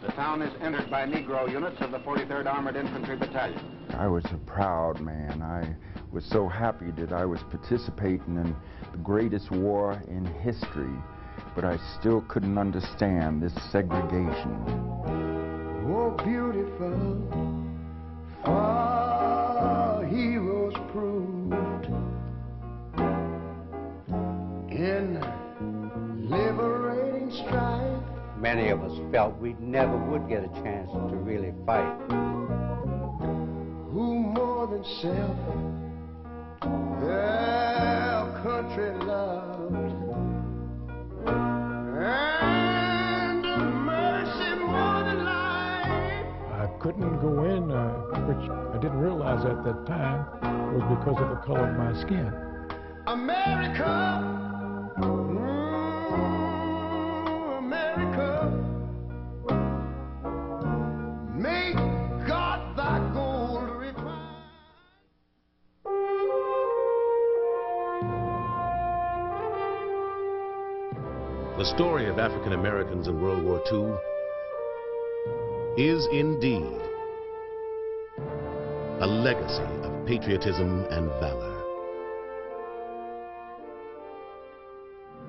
The town is entered by Negro units of the 43rd Armored Infantry Battalion. I was a proud man. I was so happy that I was participating in the greatest war in history, but I still couldn't understand this segregation. Oh, beautiful, our heroes proved in liberating strife. Many of us felt we never would get a chance to really fight. Who more than self their country loved, and mercy more than life. I couldn't go in, which I didn't realize at that time was because of the color of my skin. America, America, make God thy gold refine. The story of African Americans in World War II is indeed a legacy of patriotism and valor.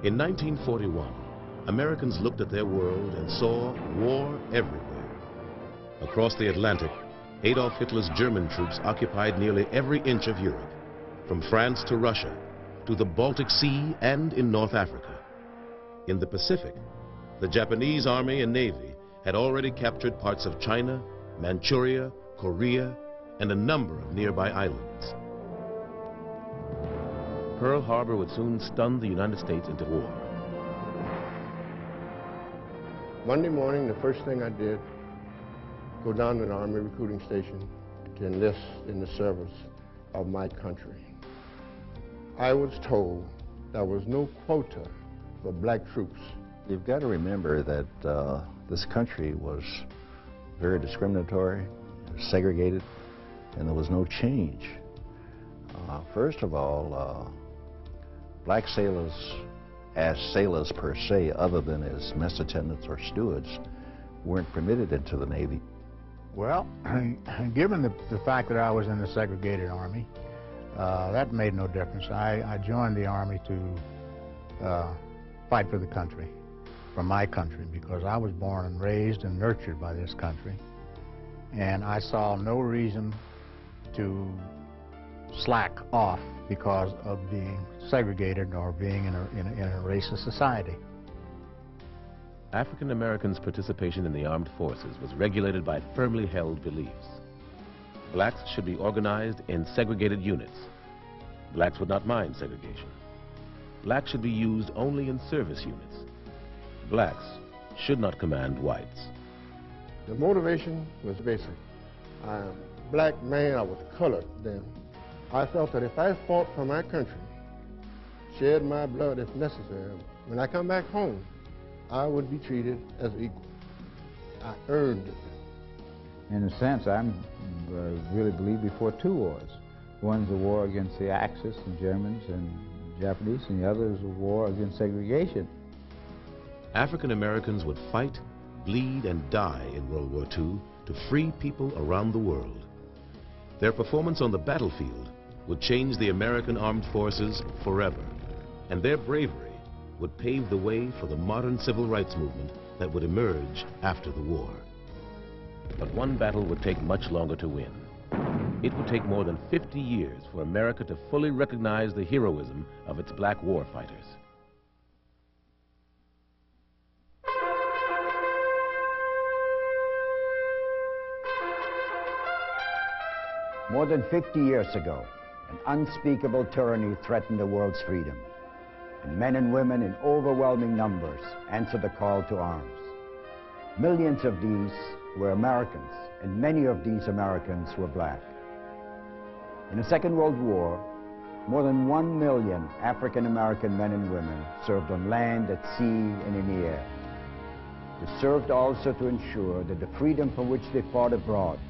In 1941, Americans looked at their world and saw war everywhere. Across the Atlantic, Adolf Hitler's German troops occupied nearly every inch of Europe, from France to Russia, to the Baltic Sea and in North Africa. In the Pacific, the Japanese Army and Navy had already captured parts of China, Manchuria, Korea, and a number of nearby islands. Pearl Harbor would soon stun the United States into war. Monday morning, the first thing I did, go down to an Army recruiting station to enlist in the service of my country. I was told there was no quota for black troops. You've got to remember that this country was very discriminatory, segregated, and there was no change. First of all, black sailors, as sailors per se, other than as mess attendants or stewards, weren't permitted into the Navy. Well, given the fact that I was in the segregated Army, that made no difference. I joined the Army to fight for the country, for my country, because I was born and raised and nurtured by this country. And I saw no reason to slack off because of being segregated or being in a racist society. African Americans' participation in the armed forces was regulated by firmly held beliefs. Blacks should be organized in segregated units. Blacks would not mind segregation. Blacks should be used only in service units. Blacks should not command whites. The motivation was basic. I'm a black man, I was colored then. I felt that if I fought for my country, shed my blood if necessary, when I come back home, I would be treated as equal. I earned it. In a sense, I really believe before two wars. One's a war against the Axis and Germans and Japanese, and the other is a war against segregation. African Americans would fight, bleed, and die in World War II to free people around the world. Their performance on the battlefield would change the American armed forces forever, and their bravery would pave the way for the modern civil rights movement that would emerge after the war. But one battle would take much longer to win. It would take more than 50 years for America to fully recognize the heroism of its black war fighters. More than 50 years ago, an unspeakable tyranny threatened the world's freedom, and men and women in overwhelming numbers answered the call to arms. Millions of these were Americans, and many of these Americans were black. In the Second World War, more than 1 million African-American men and women served on land, at sea, and in the air. They served also to ensure that the freedom for which they fought abroad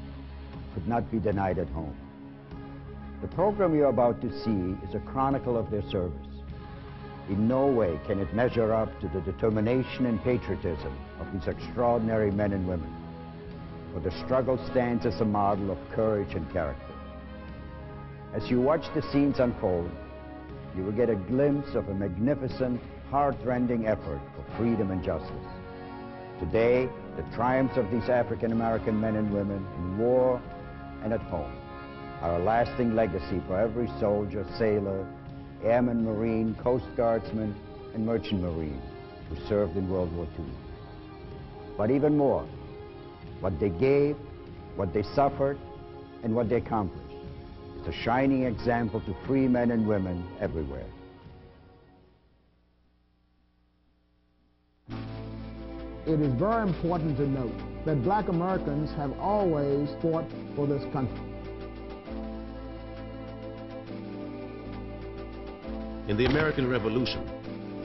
could not be denied at home. The program you're about to see is a chronicle of their service. In no way can it measure up to the determination and patriotism of these extraordinary men and women, for the struggle stands as a model of courage and character. As you watch the scenes unfold, you will get a glimpse of a magnificent, heart-rending effort for freedom and justice. Today, the triumphs of these African-American men and women in war and at home are a lasting legacy for every soldier, sailor, airman, marine, coast guardsman, and merchant marine who served in World War II. But even more, what they gave, what they suffered, and what they accomplished is a shining example to free men and women everywhere. It is very important to note that black Americans have always fought for this country. In the American Revolution,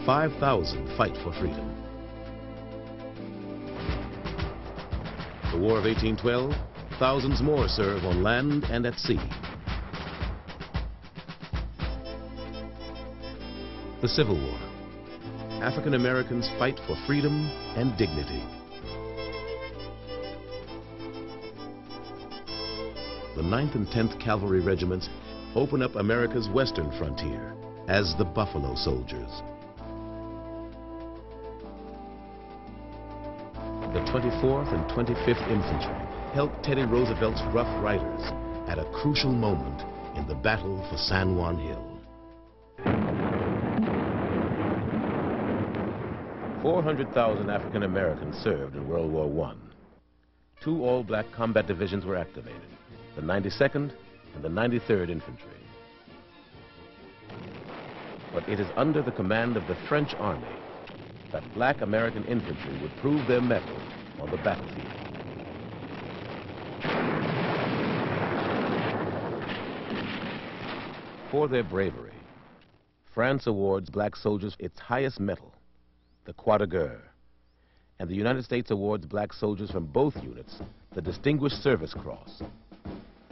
5,000 fight for freedom. The War of 1812, thousands more serve on land and at sea. The Civil War. African Americans fight for freedom and dignity. The 9th and 10th Cavalry Regiments open up America's western frontier as the Buffalo Soldiers. The 24th and 25th Infantry helped Teddy Roosevelt's Rough Riders at a crucial moment in the battle for San Juan Hill. 400,000 African Americans served in World War I. 2 all-black combat divisions were activated, the 92nd and the 93rd Infantry. But it is under the command of the French Army that black American infantry would prove their mettle on the battlefield. For their bravery, France awards black soldiers its highest medal, the Croix de Guerre, and the United States awards black soldiers from both units the Distinguished Service Cross.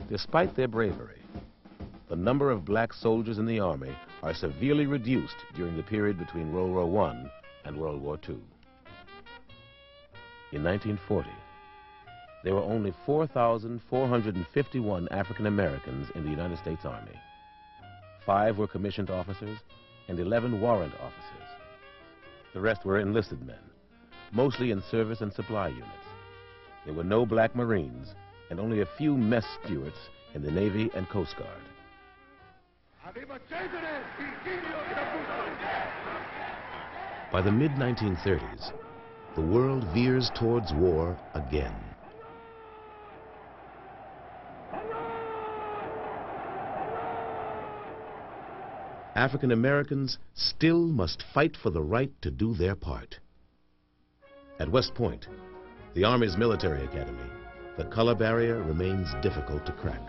Despite their bravery, the number of black soldiers in the Army are severely reduced during the period between World War I and World War II. In 1940, there were only 4,451 African Americans in the United States Army. 5 were commissioned officers and 11 warrant officers. The rest were enlisted men, mostly in service and supply units. There were no black Marines and only a few mess stewards in the Navy and Coast Guard. By the mid-1930s, the world veers towards war again. African Americans still must fight for the right to do their part. At West Point, the Army's military academy, the color barrier remains difficult to crack.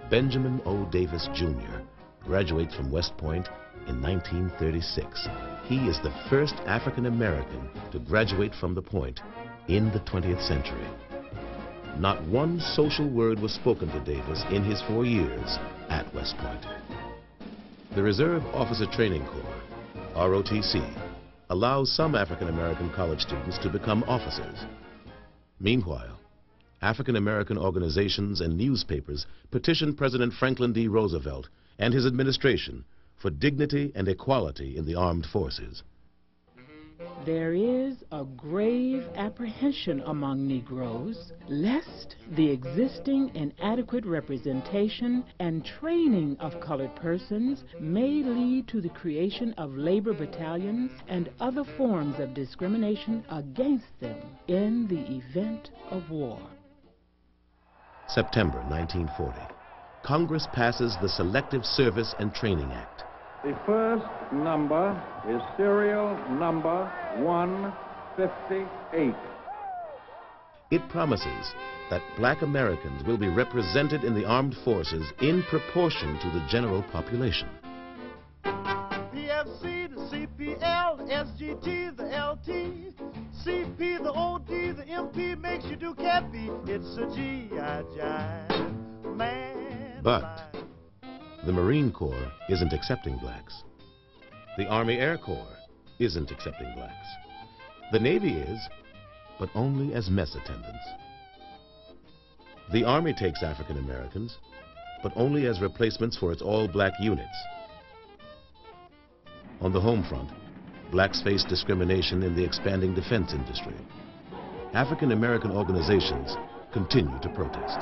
Benjamin O. Davis, Jr. graduates from West Point in 1936. He is the first African American to graduate from the Point in the 20th century. Not one social word was spoken to Davis in his 4 years at West Point. The Reserve Officer Training Corps, ROTC, allows some African American college students to become officers. Meanwhile, African American organizations and newspapers petitioned President Franklin D. Roosevelt and his administration for dignity and equality in the armed forces. There is a grave apprehension among Negroes lest the existing inadequate representation and training of colored persons may lead to the creation of labor battalions and other forms of discrimination against them in the event of war. September 1940. Congress passes the Selective Service and Training Act. The first number is serial number 158. It promises that black Americans will be represented in the armed forces in proportion to the general population. PFC, the CPL, the SGT, the LT, CP, the OD, the MP makes you do cat beat. It's a G.I. jive, man. But the Marine Corps isn't accepting blacks. The Army Air Corps isn't accepting blacks. The Navy is, but only as mess attendants. The Army takes African Americans, but only as replacements for its all-black units. On the home front, blacks face discrimination in the expanding defense industry. African American organizations continue to protest.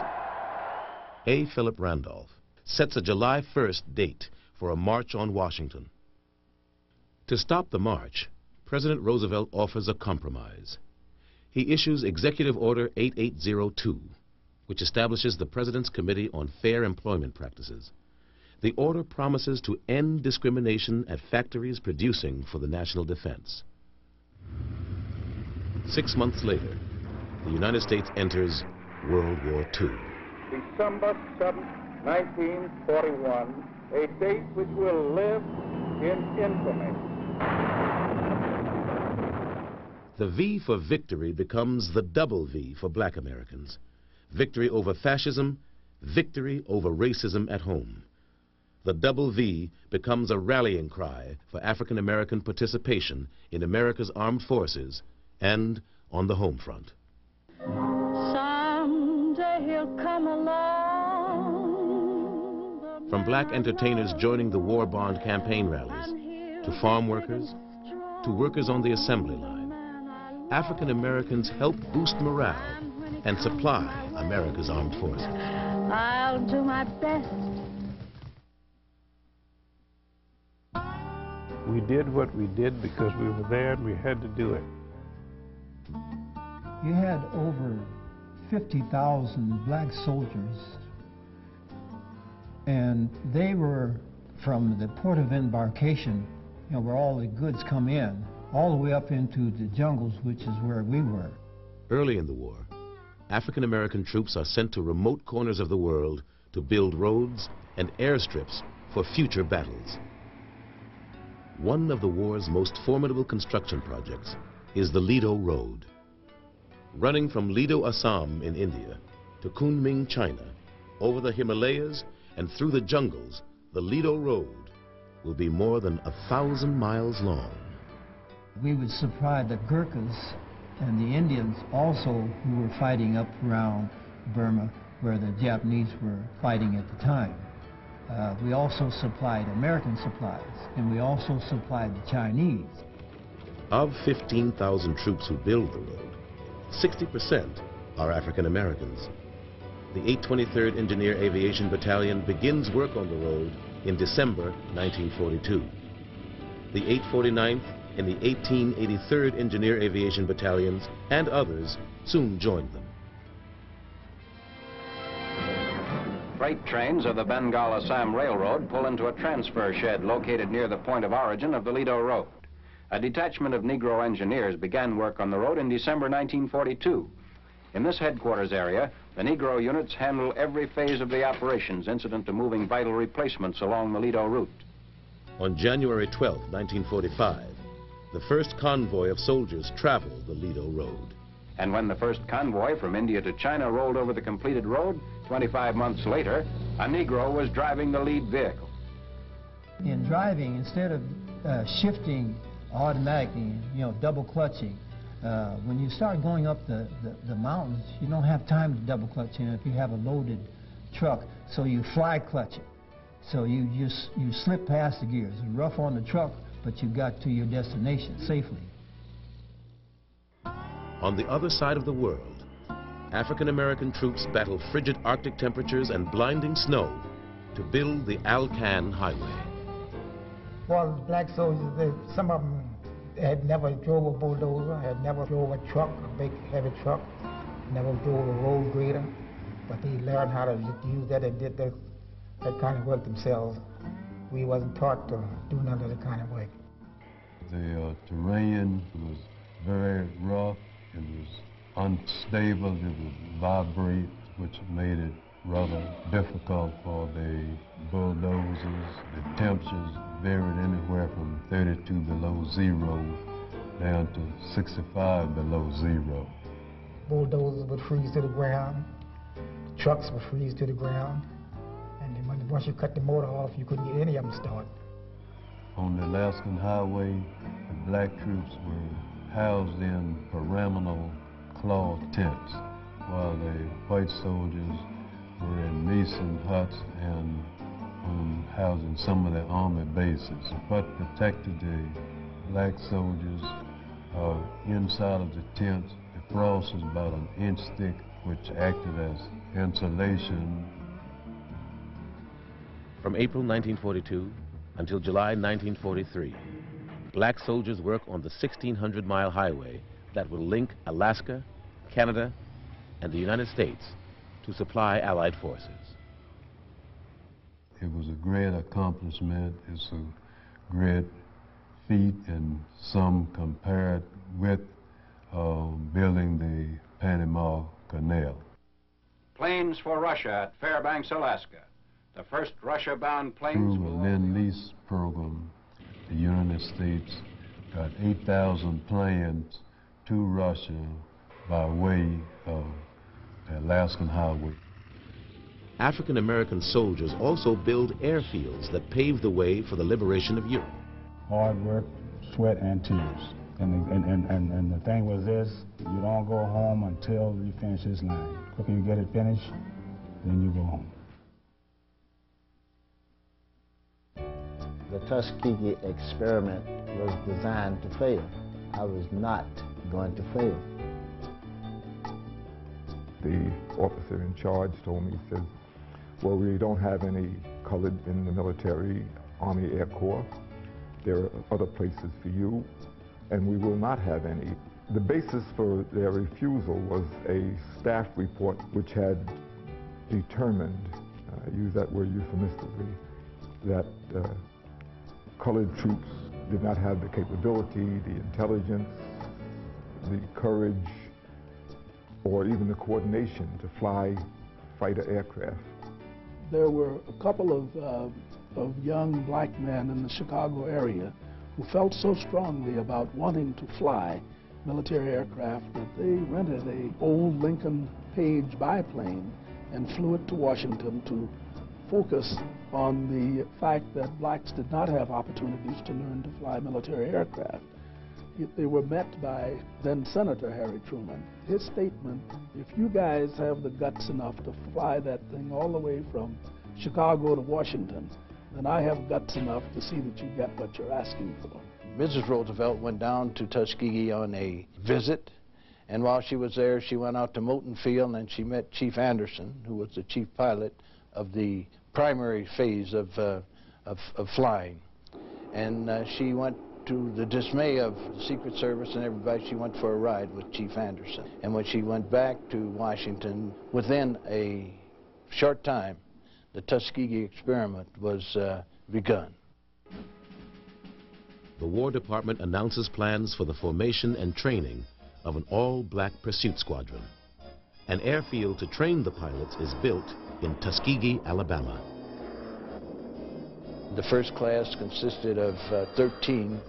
A. Philip Randolph sets a July 1st date for a march on Washington. To stop the march, President Roosevelt offers a compromise. He issues Executive Order 8802, which establishes the President's Committee on Fair Employment Practices. The order promises to end discrimination at factories producing for the national defense. 6 months later, the United States enters World War II. December 7, 1941, a date which will live in infamy. The V for victory becomes the double V for black Americans. Victory over fascism, victory over racism at home. The double V becomes a rallying cry for African American participation in America's armed forces and on the home front. Someday he'll come along. From black entertainers joining the war bond campaign rallies, to farm workers, to workers on the assembly line, African Americans help boost morale and supply America's armed forces. I'll do my best. We did what we did because we were there and we had to do it. You had over 50,000 black soldiers, and they were from the port of embarkation, where all the goods come in, all the way up into the jungles, which is where we were. Early in the war, African American troops are sent to remote corners of the world to build roads and airstrips for future battles. One of the war's most formidable construction projects is the Lido Road. Running from Lido, Assam in India to Kunming, China, over the Himalayas and through the jungles, the Lido Road will be more than 1,000 miles long. We would supply the Gurkhas and the Indians also who were fighting up around Burma, where the Japanese were fighting at the time. We also supplied American supplies, and we also supplied the Chinese. Of 15,000 troops who build the road, 60% are African Americans. The 823rd Engineer Aviation Battalion begins work on the road in December 1942. The 849th and the 1883rd Engineer Aviation Battalions and others soon joined them. Freight trains of the Bengal-Assam Railroad pull into a transfer shed located near the point of origin of the Lido Road. A detachment of Negro engineers began work on the road in December 1942. In this headquarters area, the Negro units handle every phase of the operations incident to moving vital replacements along the Lido route. On January 12, 1945, the first convoy of soldiers traveled the Lido Road. And when the first convoy from India to China rolled over the completed road, 25 months later, a Negro was driving the lead vehicle. In driving, instead of shifting automatically, double clutching, when you start going up the mountains, you don't have time to double clutch if you have a loaded truck, so you fly clutch it. So you slip past the gears, rough on the truck, but you got to your destination safely. On the other side of the world, African American troops battle frigid Arctic temperatures and blinding snow to build the Alcan Highway. Well, black soldiers, some of them had never drove a bulldozer, had never drove a truck, a big heavy truck, never drove a road grader, but they learned how to use that and did that kind of work themselves. We wasn't taught to do none of that kind of work. The terrain was very rough, it was unstable, it would vibrate, which made it rather difficult for the bulldozers. The temperatures varied anywhere from 32 below zero down to 65 below zero. Bulldozers would freeze to the ground, trucks would freeze to the ground, and then once you cut the motor off, you couldn't get any of them started. On the Alaskan highway, the black troops were housed in pyramidal cloth tents, while the white soldiers were in mason huts and housed in some of the army bases. What protected the black soldiers inside of the tents, the frost was about an inch thick, which acted as insulation. From April 1942 until July 1943, black soldiers work on the 1,600-mile highway that will link Alaska, Canada, and the United States to supply Allied forces. It was a great accomplishment. It's a great feat, and some compare it with building the Panama Canal. Planes for Russia at Fairbanks, Alaska. The first Russia-bound planes Through the Lend-Lease program, the United States got 8,000 planes to Russia by way of the Alaskan highway. African-American soldiers also build airfields that paved the way for the liberation of Europe. Hard work, sweat, and tears. And the thing was this: you don't go home until you finish this line. The quicker you get it finished, then you go home. The Tuskegee experiment was designed to fail. I was not going to fail. The officer in charge told me, he said, well, we don't have any colored in the military, Army Air Corps. There are other places for you, and we will not have any. The basis for their refusal was a staff report which had determined, I use that word euphemistically, that colored troops did not have the capability, the intelligence, the courage, or even the coordination to fly fighter aircraft. There were a couple of young black men in the Chicago area who felt so strongly about wanting to fly military aircraft that they rented an old Lincoln Page biplane and flew it to Washington to focus on the fact that blacks did not have opportunities to learn to fly military aircraft. They were met by then Senator Harry Truman. His statement, if you guys have the guts enough to fly that thing all the way from Chicago to Washington, then I have guts enough to see that you get what you're asking for. Mrs. Roosevelt went down to Tuskegee on a visit, and while she was there, she went out to Moulton Field and she met Chief Anderson, who was the chief pilot of the primary phase of flying. And she went, to the dismay of the Secret Service and everybody, she went for a ride with Chief Anderson. And when she went back to Washington, within a short time, the Tuskegee experiment was begun. The War Department announces plans for the formation and training of an all-black pursuit squadron. An airfield to train the pilots is built in Tuskegee, Alabama. The first class consisted of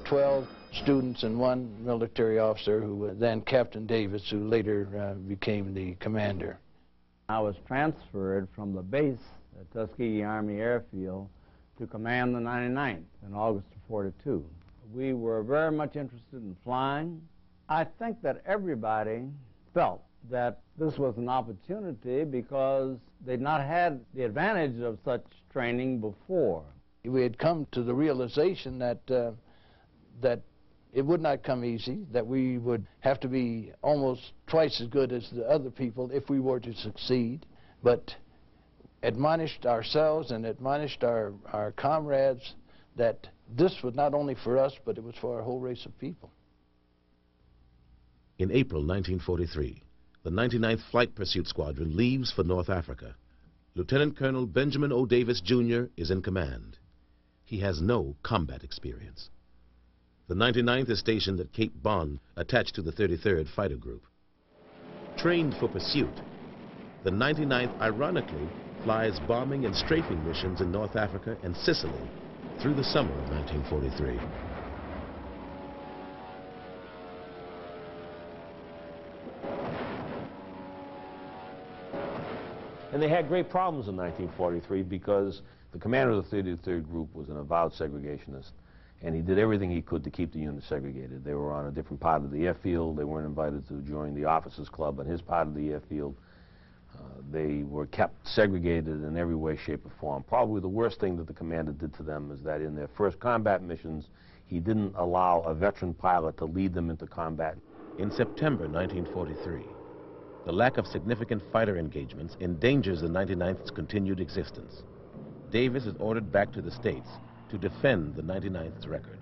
12 students and one military officer, who was then Captain Davis, who later became the commander. I was transferred from the base at Tuskegee Army Airfield to command the 99th in August of '42. We were very much interested in flying. I think that everybody felt that this was an opportunity because they'd not had the advantage of such training before. We had come to the realization that that it would not come easy, that we would have to be almost twice as good as the other people if we were to succeed, but admonished ourselves and admonished our comrades that this was not only for us, but it was for our whole race of people. In April 1943, the 99th Flight Pursuit Squadron leaves for North Africa. Lieutenant Colonel Benjamin O. Davis, Jr. is in command. He has no combat experience. The 99th is stationed at Cape Bon, attached to the 33rd Fighter Group. Trained for pursuit, the 99th ironically flies bombing and strafing missions in North Africa and Sicily through the summer of 1943. And they had great problems in 1943 because the commander of the 33rd Group was an avowed segregationist, and he did everything he could to keep the unit segregated. They were on a different part of the airfield. They weren't invited to join the officers' club on his part of the airfield. They were kept segregated in every way, shape, or form. Probably the worst thing that the commander did to them is that in their first combat missions, he didn't allow a veteran pilot to lead them into combat. In September 1943, the lack of significant fighter engagements endangers the 99th's continued existence. Davis is ordered back to the States to defend the 99th's record.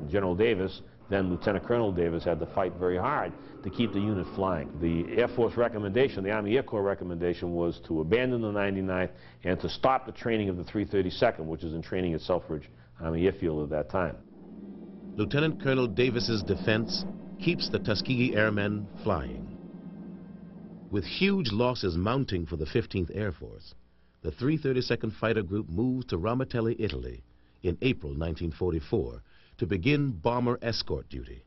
General Davis, then Lieutenant Colonel Davis, had to fight very hard to keep the unit flying. The Air Force recommendation, the Army Air Corps recommendation, was to abandon the 99th and to stop the training of the 332nd, which is in training at Selfridge Army Airfield at that time. Lieutenant Colonel Davis's defense keeps the Tuskegee Airmen flying. With huge losses mounting for the 15th Air Force, the 332nd Fighter Group moves to Ramatelli, Italy in April 1944 to begin bomber escort duty.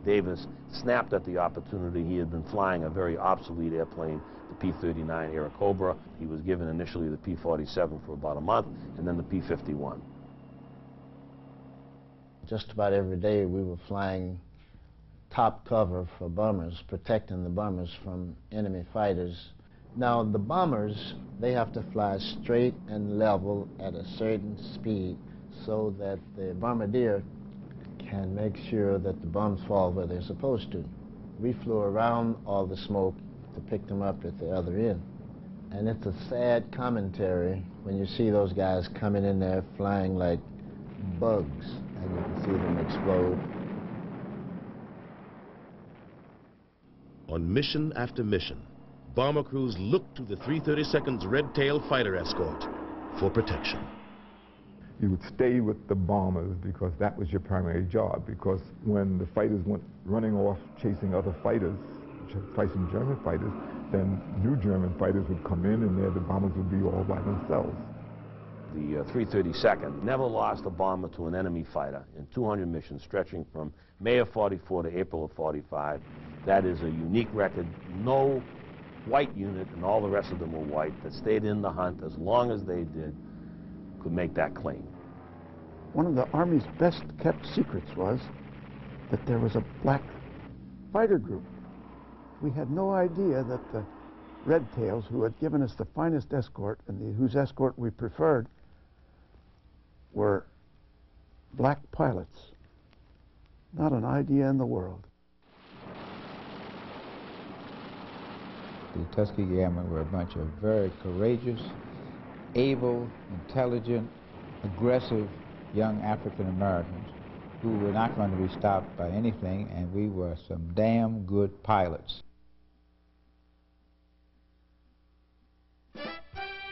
Davis snapped at the opportunity. He had been flying a very obsolete airplane, the P-39 Airacobra. He was given initially the P-47 for about a month, and then the P-51. Just about every day we were flying top cover for bombers, protecting the bombers from enemy fighters. Now the bombers, they have to fly straight and level at a certain speed so that the bombardier can make sure that the bombs fall where they're supposed to. We flew around all the smoke to pick them up at the other end. And it's a sad commentary when you see those guys coming in there flying like bugs and you can see them explode. On mission after mission, bomber crews look to the 332nd's Red Tail fighter escort for protection. You would stay with the bombers because that was your primary job, because when the fighters went running off chasing other fighters, chasing German fighters, then new German fighters would come in and there the bombers would be all by themselves. The 332nd never lost a bomber to an enemy fighter in 200 missions stretching from May of 44 to April of 45. That is a unique record. No white unit, and all the rest of them were white, that stayed in the hunt as long as they did, could make that claim. One of the Army's best kept secrets was that there was a black fighter group. We had no idea that the Red Tails, who had given us the finest escort and whose escort we preferred, were black pilots. Not an idea in the world. The Tuskegee Airmen were a bunch of very courageous, able, intelligent, aggressive young African Americans who were not going to be stopped by anything, and we were some damn good pilots.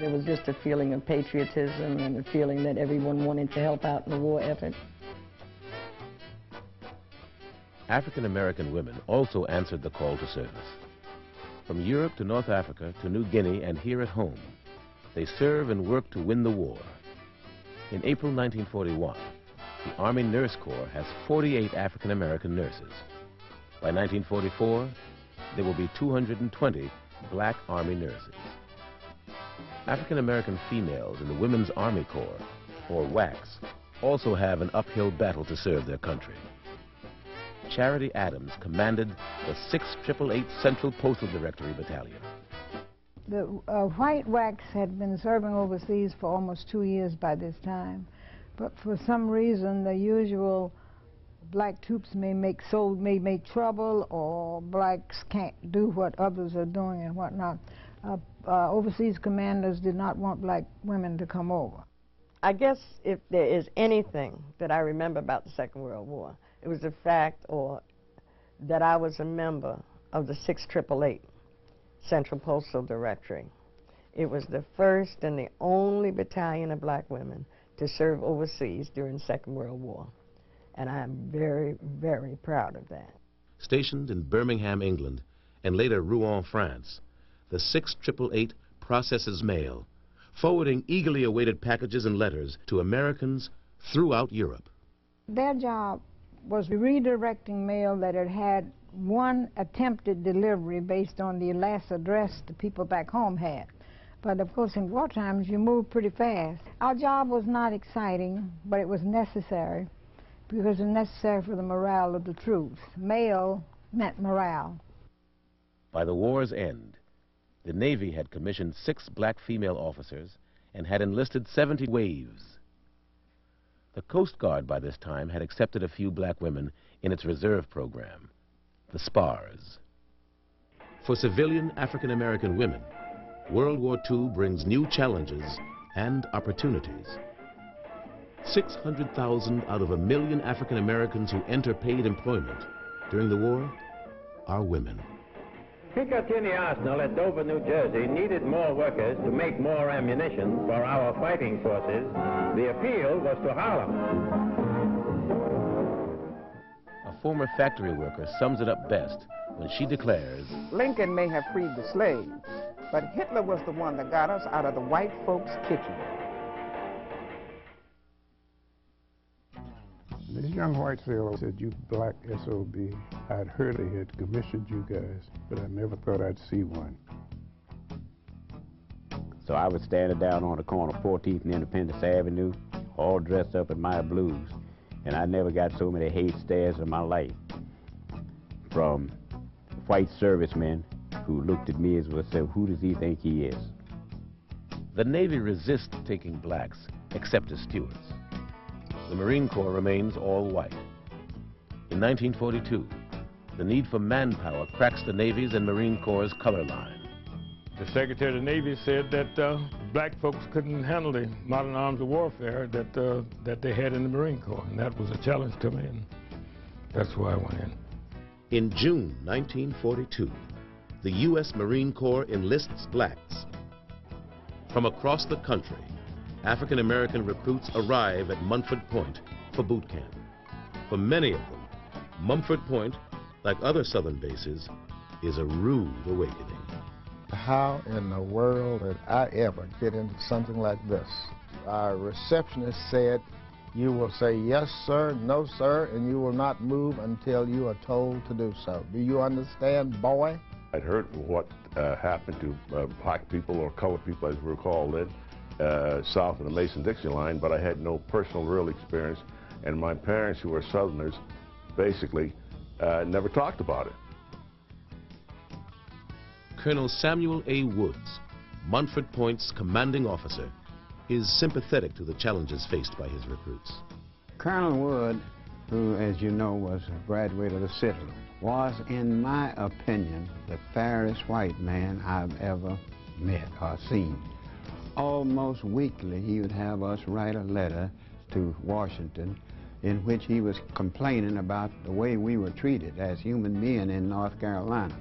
There was just a feeling of patriotism and a feeling that everyone wanted to help out in the war effort. African American women also answered the call to service. From Europe to North Africa to New Guinea and here at home, they serve and work to win the war. In April 1941, the Army Nurse Corps has 48 African American nurses. By 1944, there will be 220 black Army nurses. African American females in the Women's Army Corps, or WACS, also have an uphill battle to serve their country. Charity Adams commanded the 688 Central Postal Directory Battalion. The white WACs had been serving overseas for almost 2 years by this time, but for some reason the usual black troops may make trouble, or blacks can't do what others are doing and whatnot. Overseas commanders did not want black women to come over. I guess if there is anything that I remember about the Second World War, it was the fact that I was a member of the 6888 Central Postal Directory. It was the first and the only battalion of black women to serve overseas during the Second World War. And I am very, very proud of that. Stationed in Birmingham, England, and later Rouen, France, the 6888 processes mail, forwarding eagerly awaited packages and letters to Americans throughout Europe. Their job was redirecting mail that had had one attempted delivery based on the last address the people back home had. But of course in war times you move pretty fast. Our job was not exciting, but it was necessary. because it's necessary for the morale of the troops. Male meant morale. By the war's end, the Navy had commissioned 6 black female officers and had enlisted 70 waves. The Coast Guard by this time had accepted a few black women in its reserve program, the SPARS. For civilian African-American women, World War II brings new challenges and opportunities. 600,000 out of 1 million African Americans who enter paid employment during the war are women. Picatinny Arsenal at Dover, New Jersey needed more workers to make more ammunition for our fighting forces. The appeal was to Harlem. A former factory worker sums it up best when she declares, Lincoln may have freed the slaves, but Hitler was the one that got us out of the white folks' kitchen. This young white sailor said, "You black SOB. I'd heard they had commissioned you guys, but I never thought I'd see one." So I was standing down on the corner of 14th and Independence Avenue, all dressed up in my blues, and I never got so many hate stares in my life from white servicemen who looked at me as well and said, "Who does he think he is?" the Navy resists taking blacks except as stewards. The Marine Corps remains all white. In 1942, the need for manpower cracks the Navy's and Marine Corps' color line. The Secretary of the Navy said that black folks couldn't handle the modern arms of warfare that they had in the Marine Corps, and that was a challenge to me, and that's why I went in. In June 1942, the U.S. Marine Corps enlists blacks. From across the country, African-American recruits arrive at Munford Point for boot camp. For many of them, Mumford Point, like other southern bases, is a rude awakening. How in the world did I ever get into something like this? Our receptionist said, "You will say yes, sir, no, sir, and you will not move until you are told to do so. Do you understand, boy?" I'd heard what happened to black people or colored people, as we were called then, south of the Mason-Dixie line, but I had no personal real experience, and my parents, who were Southerners, basically never talked about it. Colonel Samuel A. Woods, Munford Point's commanding officer, is sympathetic to the challenges faced by his recruits. Colonel Wood, who, as you know, was a graduate of the Citadel, was, in my opinion, the fairest white man I've ever met or seen. Almost weekly, he would have us write a letter to Washington in which he was complaining about the way we were treated as human beings in North Carolina.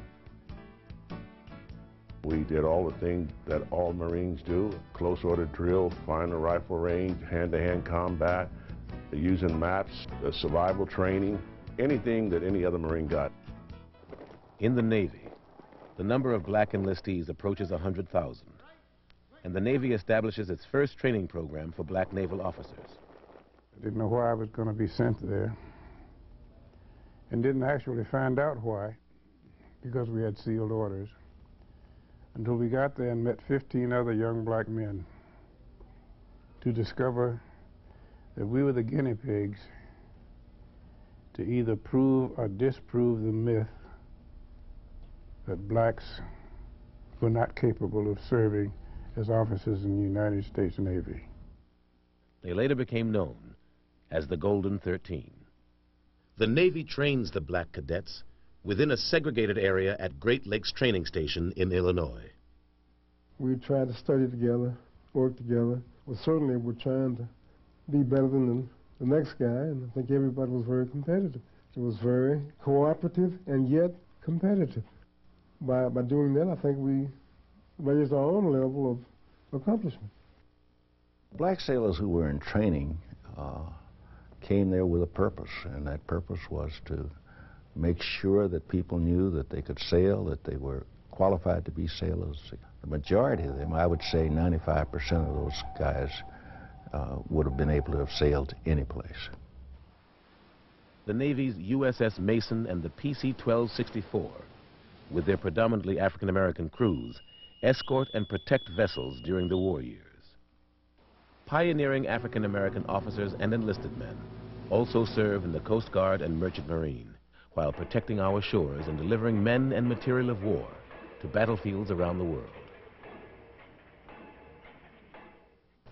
We did all the things that all Marines do: close order drill, find a rifle range, hand-to-hand combat, using maps, survival training, anything that any other Marine got. In the Navy, the number of black enlistees approaches 100,000, and the Navy establishes its first training program for black naval officers. I didn't know why I was going to be sent there, and didn't actually find out why, because we had sealed orders, until we got there and met 15 other young black men to discover that we were the guinea pigs to either prove or disprove the myth that blacks were not capable of serving as officers in the United States Navy. They later became known as the Golden 13. The Navy trains the black cadets within a segregated area at Great Lakes Training Station in Illinois. We tried to study together, work together. Well, certainly we're trying to be better than the next guy, and I think everybody was very competitive. It was very cooperative and yet competitive. By doing that, I think we raised our own level of accomplishment. Black sailors who were in training came there with a purpose, and that purpose was to make sure that people knew that they could sail, that they were qualified to be sailors. The majority of them, I would say 95% of those guys, would have been able to have sailed any place. The Navy's USS Mason and the PC-1264, with their predominantly African-American crews, escort and protect vessels during the war years. Pioneering African-American officers and enlisted men also serve in the Coast Guard and Merchant Marine, while protecting our shores and delivering men and material of war to battlefields around the world.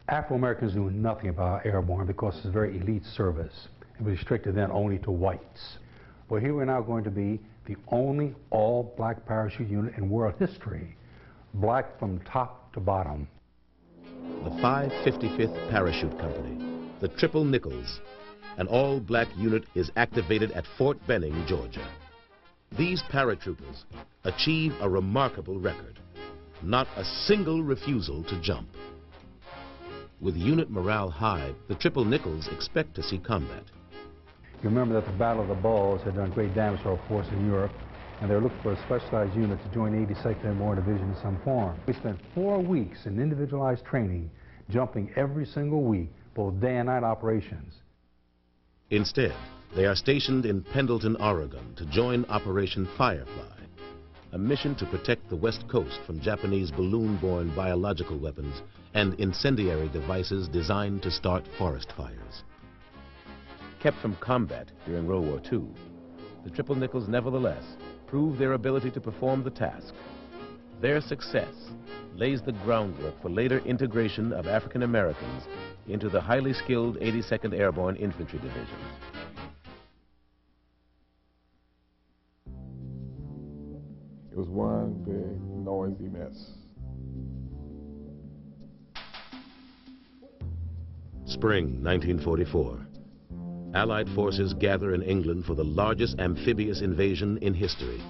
Afro-Americans knew nothing about airborne because it's a very elite service. It was restricted then only to whites. Well, here we're now going to be the only all-black parachute unit in world history, black from top to bottom. The 555th Parachute Company, the Triple Nickels, an all-black unit is activated at Fort Benning, Georgia. These paratroopers achieve a remarkable record, not a single refusal to jump. With unit morale high, the Triple Nickels expect to see combat. You remember that the Battle of the Bulge had done great damage to our force in Europe, and they were looking for a specialized unit to join the 82nd Airborne Division in some form. We spent 4 weeks in individualized training, jumping every single week, both day and night operations. Instead, they are stationed in Pendleton, Oregon to join Operation Firefly, a mission to protect the West Coast from Japanese balloon-borne biological weapons and incendiary devices designed to start forest fires. Kept from combat during World War II, the Triple Nickels nevertheless proved their ability to perform the task. Their success lays the groundwork for later integration of African Americans into the highly skilled 82nd Airborne Infantry Division. It was one big noisy mess. Spring 1944. Allied forces gather in England for the largest amphibious invasion in history.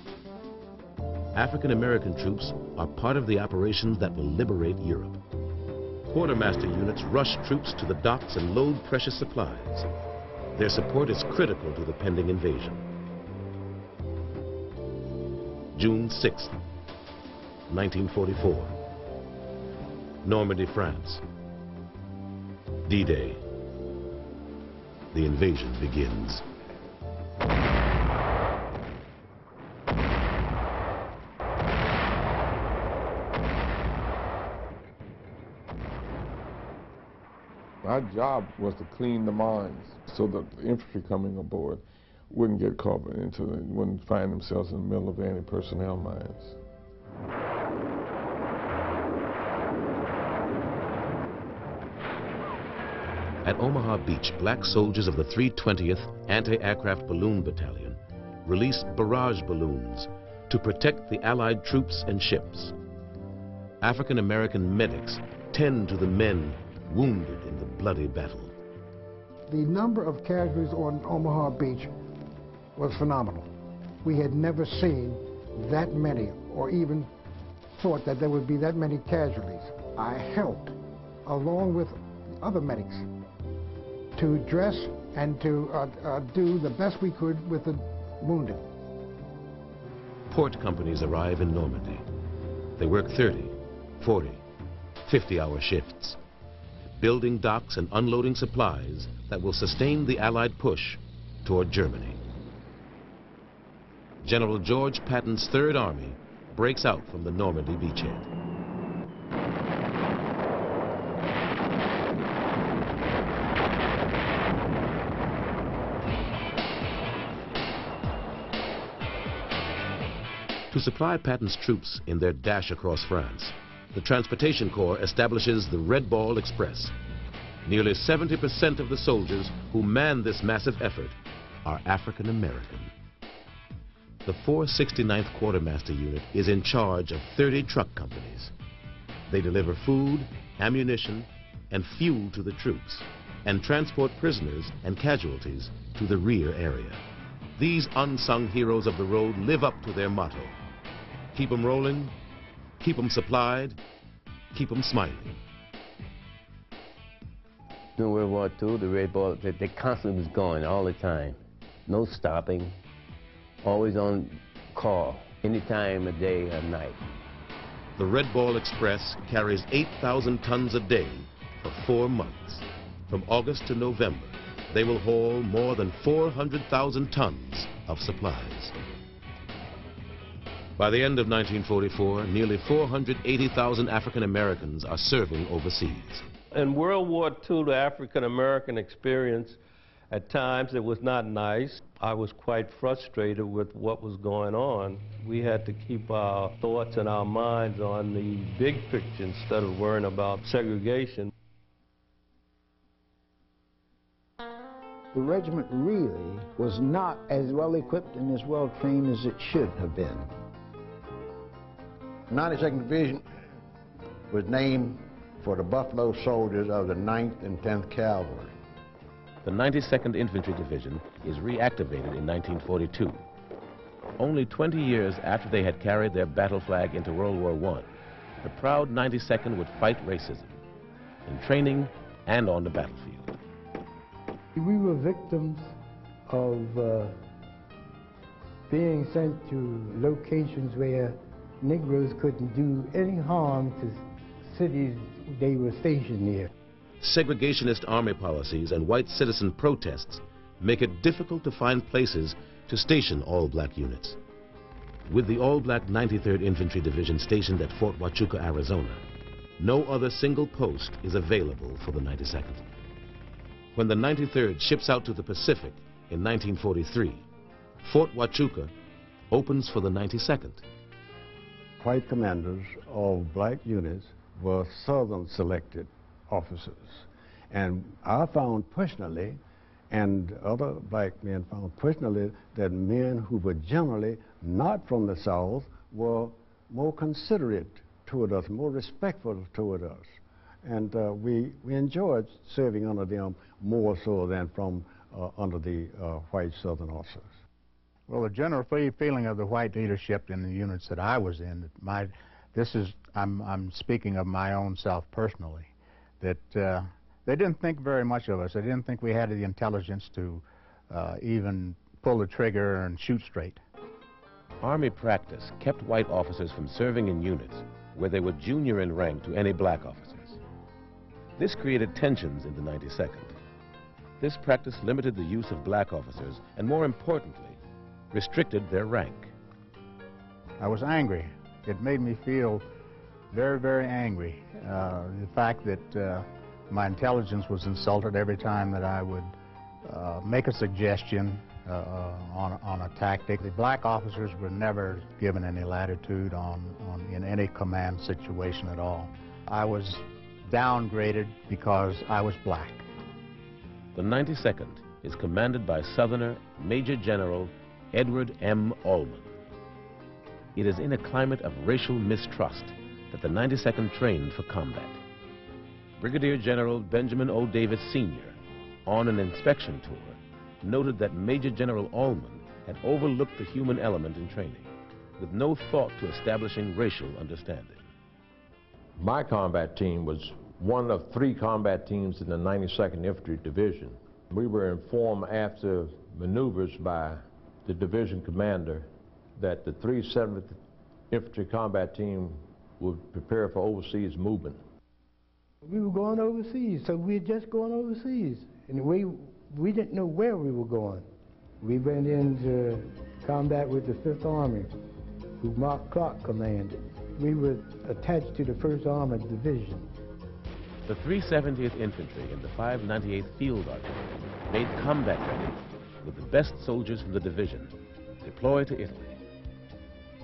African-American troops are part of the operations that will liberate Europe. Quartermaster units rush troops to the docks and load precious supplies. Their support is critical to the pending invasion. June 6, 1944. Normandy, France. D-Day. The invasion begins. My job was to clean the mines so that the infantry coming aboard wouldn't get caught into, wouldn't find themselves in the middle of anti-personnel mines. At Omaha Beach, black soldiers of the 320th Anti-Aircraft Balloon Battalion released barrage balloons to protect the Allied troops and ships. African-American medics tend to the men wounded in the bloody battle. The number of casualties on Omaha Beach was phenomenal. We had never seen that many, or even thought that there would be that many casualties. I helped, along with other medics, to dress and to do the best we could with the wounded. Port companies arrive in Normandy. They work 30, 40, 50-hour shifts, building docks and unloading supplies that will sustain the Allied push toward Germany. General George Patton's Third Army breaks out from the Normandy beachhead. To supply Patton's troops in their dash across France, the Transportation Corps establishes the Red Ball Express. Nearly 70% of the soldiers who man this massive effort are African American. The 469th Quartermaster Unit is in charge of 30 truck companies. They deliver food, ammunition, and fuel to the troops, and transport prisoners and casualties to the rear area. These unsung heroes of the road live up to their motto: keep them rolling, keep them supplied, keep them smiling. During World War II, the Red Ball, they constantly was going all the time. No stopping, always on call, any time of day or night. The Red Ball Express carries 8,000 tons a day for 4 months. From August to November, they will haul more than 400,000 tons of supplies. By the end of 1944, nearly 480,000 African Americans are serving overseas. In World War II, the African American experience At times it was not nice. I was quite frustrated with what was going on. We had to keep our thoughts and our minds on the big picture instead of worrying about segregation. The regiment really was not as well equipped and as well trained as it should have been. 92nd Division was named for the Buffalo soldiers of the 9th and 10th Cavalry. The 92nd Infantry Division is reactivated in 1942. Only 20 years after they had carried their battle flag into World War I, the proud 92nd would fight racism, in training and on the battlefield. We were victims of being sent to locations where Negroes couldn't do any harm to cities they were stationed near. Segregationist army policies and white citizen protests make it difficult to find places to station all-black units. With the all-black 93rd Infantry Division stationed at Fort Huachuca, Arizona, no other single post is available for the 92nd. When the 93rd ships out to the Pacific in 1943, Fort Huachuca opens for the 92nd. White commanders of black units were Southern selected officers. And I found personally, and other black men found personally, that men who were generally not from the South were more considerate toward us, more respectful toward us. And we enjoyed serving under them more so than from under the white Southern officers. Well, the general feeling of the white leadership in the units that I was in, I'm speaking of my own self personally, that they didn't think very much of us. They didn't think we had the intelligence to even pull the trigger and shoot straight. Army practice kept white officers from serving in units where they were junior in rank to any black officers. This created tensions in the 92nd. This practice limited the use of black officers and, more importantly, restricted their rank. I was angry. It made me feel very, very angry. The fact that my intelligence was insulted every time that I would make a suggestion on a tactic. The black officers were never given any latitude in any command situation at all. I was downgraded because I was black. The 92nd is commanded by Southerner Major General Edward M. Allman. It is in a climate of racial mistrust that the 92nd trained for combat. Brigadier General Benjamin O. Davis Sr., on an inspection tour, noted that Major General Allman had overlooked the human element in training, with no thought to establishing racial understanding. My combat team was one of 3 combat teams in the 92nd Infantry Division. We were informed after maneuvers by the division commander that the 370th Infantry Combat Team would prepare for overseas movement. We were going overseas, so we were just going overseas. And we didn't know where we were going. We went into combat with the 5th Army, who Mark Clark commanded. We were attached to the 1st Armored Division. The 370th Infantry and the 598th Field Artillery made combat ready with the best soldiers from the division deployed to Italy.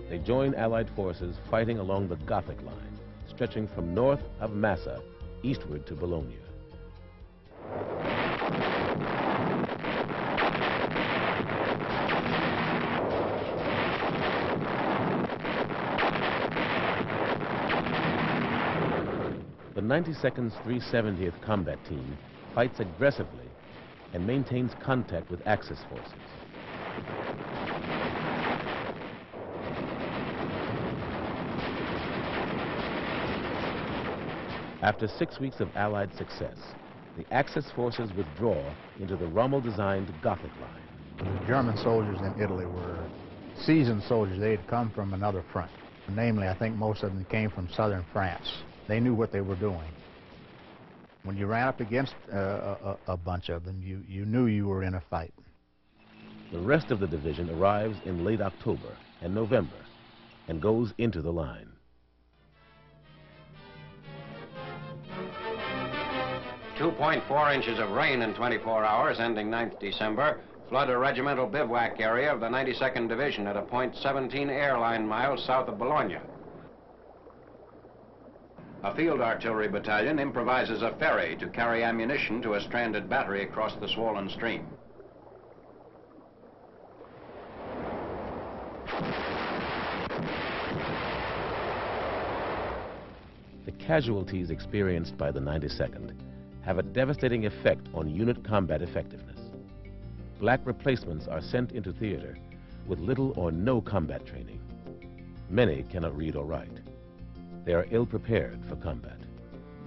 They joined Allied forces fighting along the Gothic line, stretching from north of Massa eastward to Bologna. The 92nd's 370th Combat Team fights aggressively and maintains contact with Axis forces. After 6 weeks of Allied success, the Axis forces withdraw into the Rommel-designed Gothic line. The German soldiers in Italy were seasoned soldiers. They had come from another front. Namely, I think most of them came from southern France. They knew what they were doing. When you ran up against a bunch of them, you knew you were in a fight. The rest of the division arrives in late October and November and goes into the line. 2.4 inches of rain in 24 hours, ending 9th December, flood a regimental bivouac area of the 92nd Division at a point 17 airline miles south of Bologna. A field artillery battalion improvises a ferry to carry ammunition to a stranded battery across the swollen stream. The casualties experienced by the 92nd have a devastating effect on unit combat effectiveness. Black replacements are sent into theater with little or no combat training. Many cannot read or write. They are ill-prepared for combat.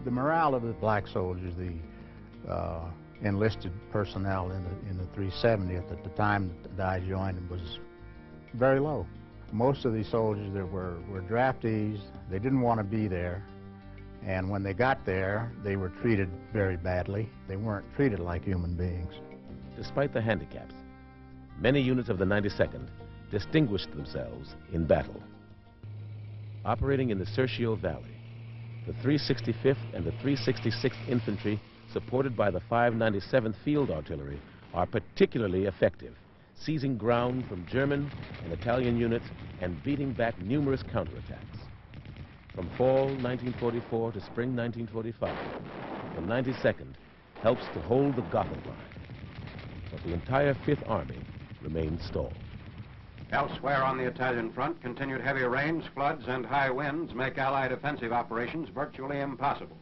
The morale of the black soldiers, the enlisted personnel in the 370th at the time that I joined was very low. Most of these soldiers that were draftees, they didn't want to be there. And when they got there, they were treated very badly. They weren't treated like human beings. Despite the handicaps, many units of the 92nd distinguished themselves in battle. Operating in the Serchio Valley, the 365th and the 366th Infantry, supported by the 597th Field Artillery, are particularly effective, seizing ground from German and Italian units and beating back numerous counterattacks. From fall 1944 to spring 1945, the 92nd helps to hold the Gothic line, but the entire Fifth Army remains stalled. Elsewhere on the Italian front, continued heavy rains, floods, and high winds make Allied offensive operations virtually impossible.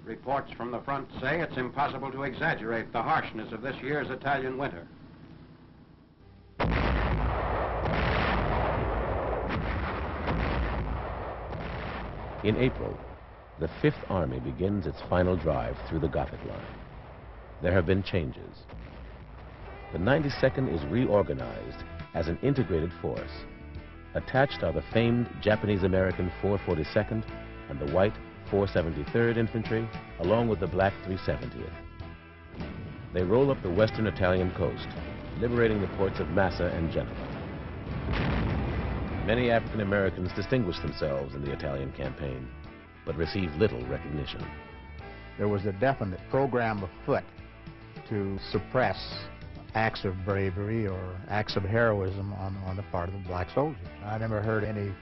Reports from the front say it's impossible to exaggerate the harshness of this year's Italian winter. In April, the Fifth Army begins its final drive through the Gothic line. There have been changes. The 92nd is reorganized as an integrated force. Attached are the famed Japanese-American 442nd and the white 473rd Infantry, along with the black 370th. They roll up the western Italian coast, liberating the ports of Massa and Genoa. Many African Americans distinguished themselves in the Italian campaign, but received little recognition. There was a definite program afoot to suppress acts of bravery or acts of heroism on the part of the black soldiers. I never heard any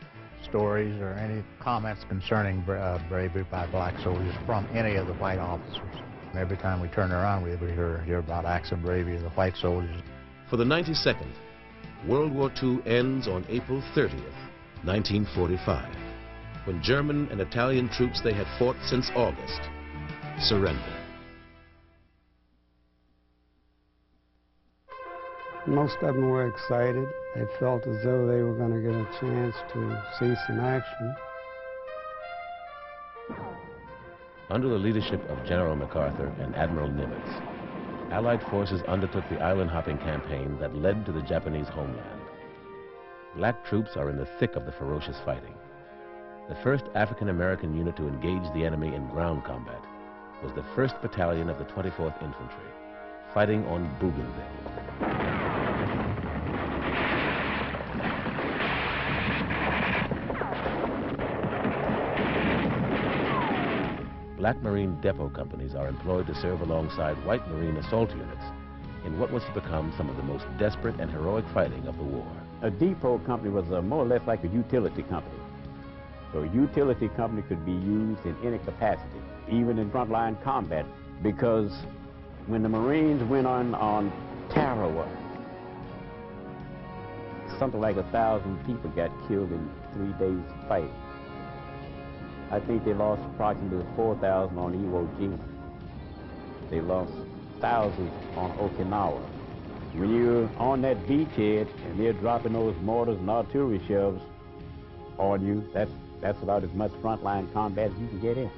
stories or any comments concerning bravery by black soldiers from any of the white officers. Every time we turned around, we would hear about acts of bravery of the white soldiers. For the 92nd, World War II ends on April 30th, 1945, when German and Italian troops they had fought since August surrender. Most of them were excited. They felt as though they were going to get a chance to see some action. Under the leadership of General MacArthur and Admiral Nimitz, Allied forces undertook the island-hopping campaign that led to the Japanese homeland. Black troops are in the thick of the ferocious fighting. The first African-American unit to engage the enemy in ground combat was the 1st Battalion of the 24th Infantry, fighting on Bougainville. Black Marine depot companies are employed to serve alongside white Marine assault units in what was to become some of the most desperate and heroic fighting of the war. A depot company was more or less like a utility company. So a utility company could be used in any capacity, even in frontline combat, because when the Marines went on Tarawa, something like 1,000 people got killed in 3 days of fighting. I think they lost approximately 4,000 on Iwo Jima. They lost thousands on Okinawa. When you're on that beachhead and they're dropping those mortars and artillery shells on you, that's about as much frontline combat as you can get in.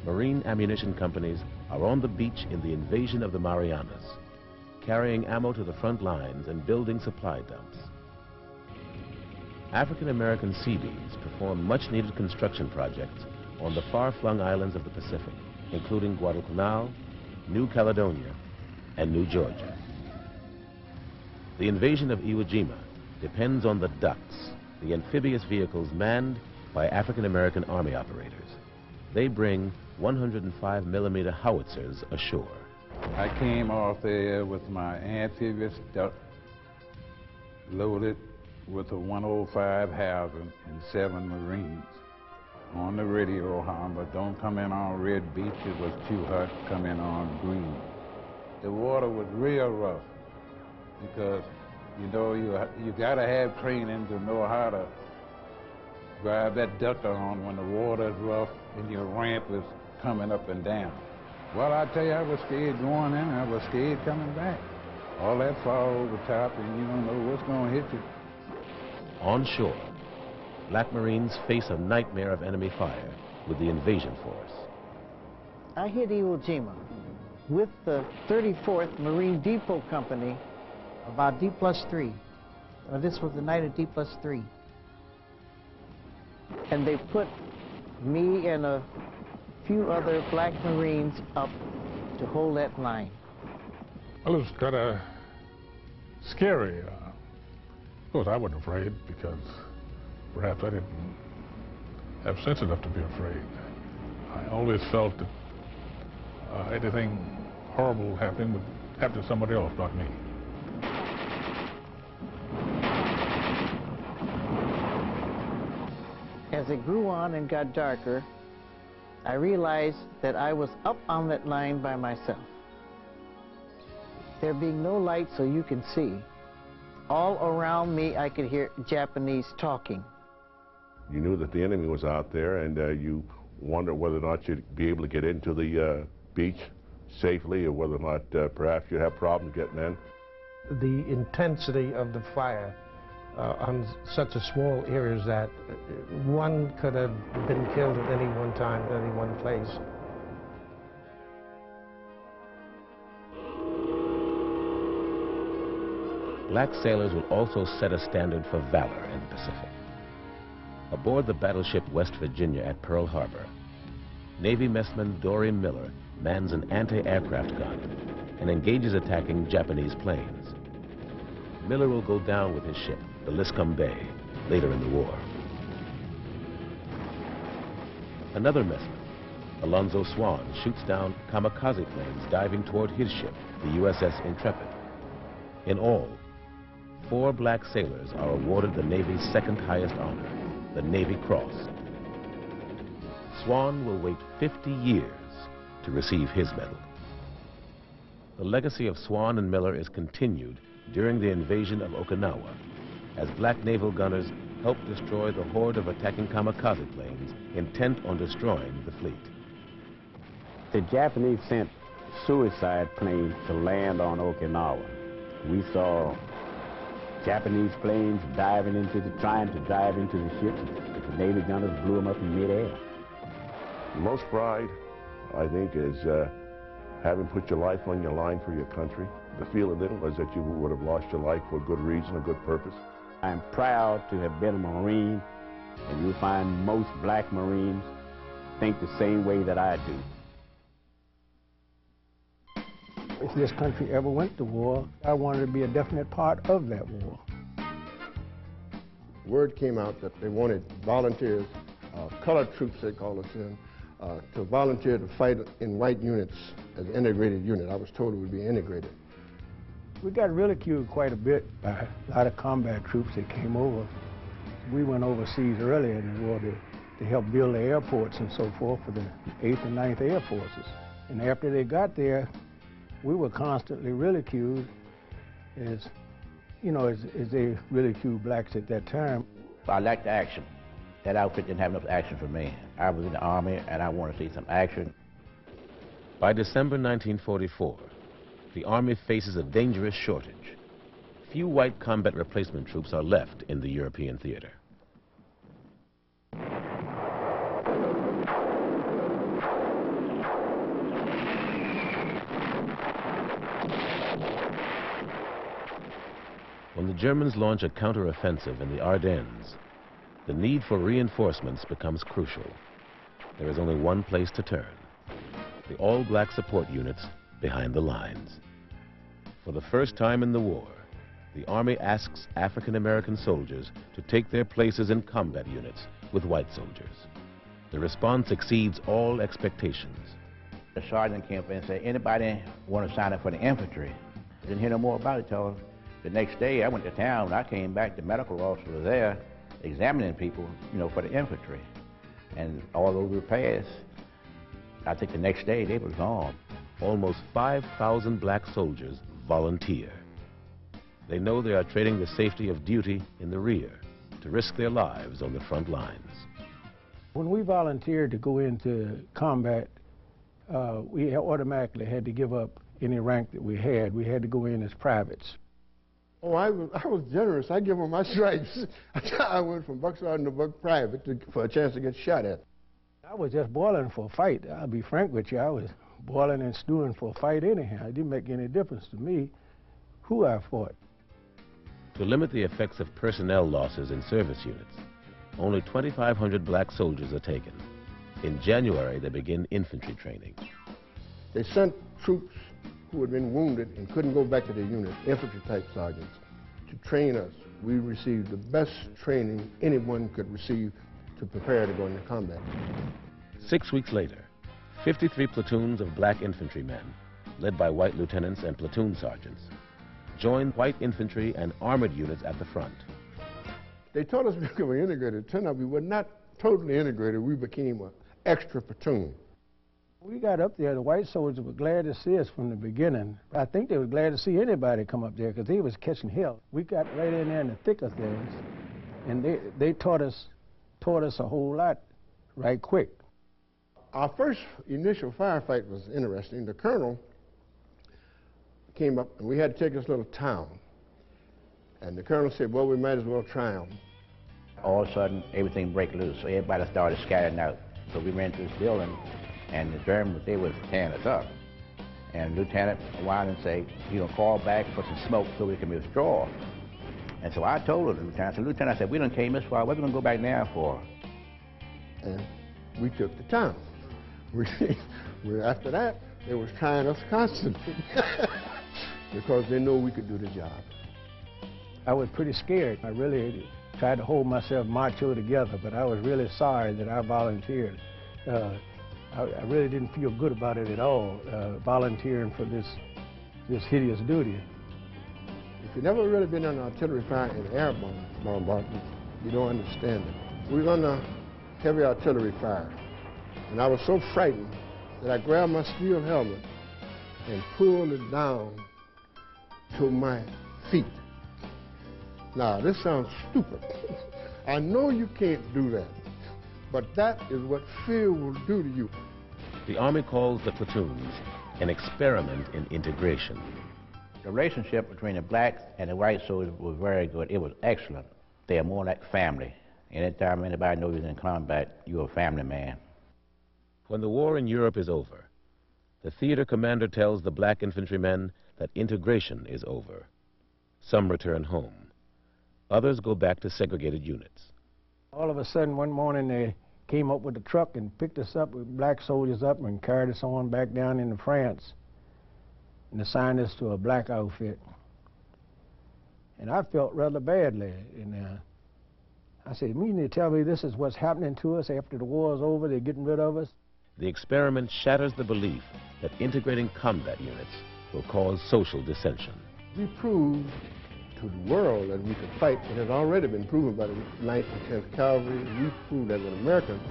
Marine ammunition companies are on the beach in the invasion of the Marianas, carrying ammo to the front lines and building supply dumps. African-American Seabees perform much-needed construction projects on the far-flung islands of the Pacific, including Guadalcanal, New Caledonia, and New Georgia. The invasion of Iwo Jima depends on the ducks, the amphibious vehicles manned by African American Army operators. They bring 105mm howitzers ashore. I came off there with my amphibious duck loaded with a 105 Hauser and 7 Marines. On the radio, but don't come in on Red Beach, it was too hot, come in on Green. The water was real rough because, you know, you gotta have training to know how to drive that duck on when the water is rough and your ramp is coming up and down. Well, I tell you, I was scared going in, I was scared coming back. All that fall over top and you don't know what's gonna hit you. On shore, Black Marines face a nightmare of enemy fire with the invasion force. I hit Iwo Jima with the 34th Marine Depot Company about D+3. This was the night of D+3. And they put me and a few other Black Marines up to hold that line. Well, it was kind of scary. Of course, I wasn't afraid because perhaps I didn't have sense enough to be afraid. I always felt that anything horrible happening would happen to somebody else, not me. As it grew on and got darker, I realized that I was up on that line by myself. There being no light so you can see, all around me I could hear Japanese talking. You knew that the enemy was out there, and you wondered whether or not you'd be able to get into the beach safely, or whether or not perhaps you'd have problems getting in. The intensity of the fire on such a small area is that one could have been killed at any one time, at any one place. Black sailors will also set a standard for valor in the Pacific. Aboard the battleship West Virginia at Pearl Harbor, Navy messman Dory Miller mans an anti-aircraft gun and engages attacking Japanese planes. Miller will go down with his ship, the Liscum Bay, later in the war. Another messman, Alonzo Swan, shoots down kamikaze planes diving toward his ship, the USS Intrepid. In all, 4 black sailors are awarded the Navy's second highest honor, the Navy Cross. Swan will wait 50 years to receive his medal. The legacy of Swan and Miller is continued during the invasion of Okinawa, as black naval gunners helped destroy the horde of attacking kamikaze planes intent on destroying the fleet. The Japanese sent suicide planes to land on Okinawa. We saw Japanese planes trying to dive into the ships, but the Navy gunners blew them up in midair. Most pride, I think, is having put your life on your line for your country. The feeling then was that you would have lost your life for a good reason, a good purpose. I'm proud to have been a Marine, and you'll find most black Marines think the same way that I do. If this country ever went to war, I wanted to be a definite part of that war. Word came out that they wanted volunteers, colored troops they call us in, to volunteer to fight in white units as an integrated unit. I was told it would be integrated. We got ridiculed quite a bit by a lot of combat troops that came over. We went overseas earlier in the war to help build the airports and so forth for the 8th and 9th Air Forces. And after they got there, we were constantly ridiculed as, you know, as they ridiculed blacks at that time. I liked the action. That outfit didn't have enough action for me. I was in the Army and I wanted to see some action. By December 1944, the Army faces a dangerous shortage. Few white combat replacement troops are left in the European theater. When the Germans launch a counteroffensive in the Ardennes, the need for reinforcements becomes crucial. There is only one place to turn: the all-black support units behind the lines. For the first time in the war, the Army asks African-American soldiers to take their places in combat units with white soldiers. The response exceeds all expectations. The sergeant came up and said, anybody want to sign up for the infantry? I didn't hear no more about it till the next day. I went to town. When I came back, the medical officer was there examining people, you know, for the infantry. And all those were passed. I think the next day they was gone. Almost 5,000 black soldiers volunteer. They know they are trading the safety of duty in the rear to risk their lives on the front lines. When we volunteered to go into combat, we automatically had to give up any rank that we had. We had to go in as privates. Oh, I was generous. I give them my stripes. I went from buck sergeant to buck private for a chance to get shot at. I was just boiling for a fight. I'll be frank with you. I was boiling and stewing for a fight anyhow. It didn't make any difference to me who I fought. To limit the effects of personnel losses in service units, only 2,500 black soldiers are taken. In January, they begin infantry training. They sent troops who had been wounded and couldn't go back to their unit, infantry-type sergeants, to train us. We received the best training anyone could receive to prepare to go into combat. 6 weeks later, 53 platoons of black infantrymen, led by white lieutenants and platoon sergeants, joined white infantry and armored units at the front. They taught us we were integrated. It turned out we were not totally integrated. We became an extra platoon. We got up there, the white soldiers were glad to see us from the beginning. I think they were glad to see anybody come up there because they was catching hell. We got right in there in the thick of things, and they taught us a whole lot right quick. Our first initial firefight was interesting. The colonel came up, and we had to take this little town. And the colonel said, well, we might as well try them. All of a sudden, everything broke loose, so everybody started scattering out. So we ran to this building, and the Germans, they was tearing us up. And Lieutenant whined and said, you know, call back for some smoke so we can withdraw. And so I told the Lieutenant, I said, we done came this far, what are we gonna go back now for? And we took the town. After that, they was trying us constantly because they knew we could do the job. I was pretty scared. I really tried to hold myself macho together, but I was really sorry that I volunteered. I really didn't feel good about it at all, volunteering for this hideous duty. If you've never really been under artillery fire in air bombardment, you don't understand it. We were under heavy artillery fire, and I was so frightened that I grabbed my steel helmet and pulled it down to my feet. Now, this sounds stupid. I know you can't do that, but that is what fear will do to you. The Army calls the platoons an experiment in integration. The relationship between the blacks and the white soldiers was very good. It was excellent. They are more like family. Anytime anybody knows you're in combat, you're a family man. When the war in Europe is over, the theater commander tells the black infantrymen that integration is over. Some return home. Others go back to segregated units. All of a sudden, one morning, they came up with a truck and picked us up with black soldiers up and carried us on back down into France and assigned us to a black outfit. And I felt rather badly. And I said, you mean to tell me this is what's happening to us after the war is over, they're getting rid of us? The experiment shatters the belief that integrating combat units will cause social dissension. We proved to the world that we could fight. It has already been proven by the 9th and 10th Cavalry. We proved that with Americans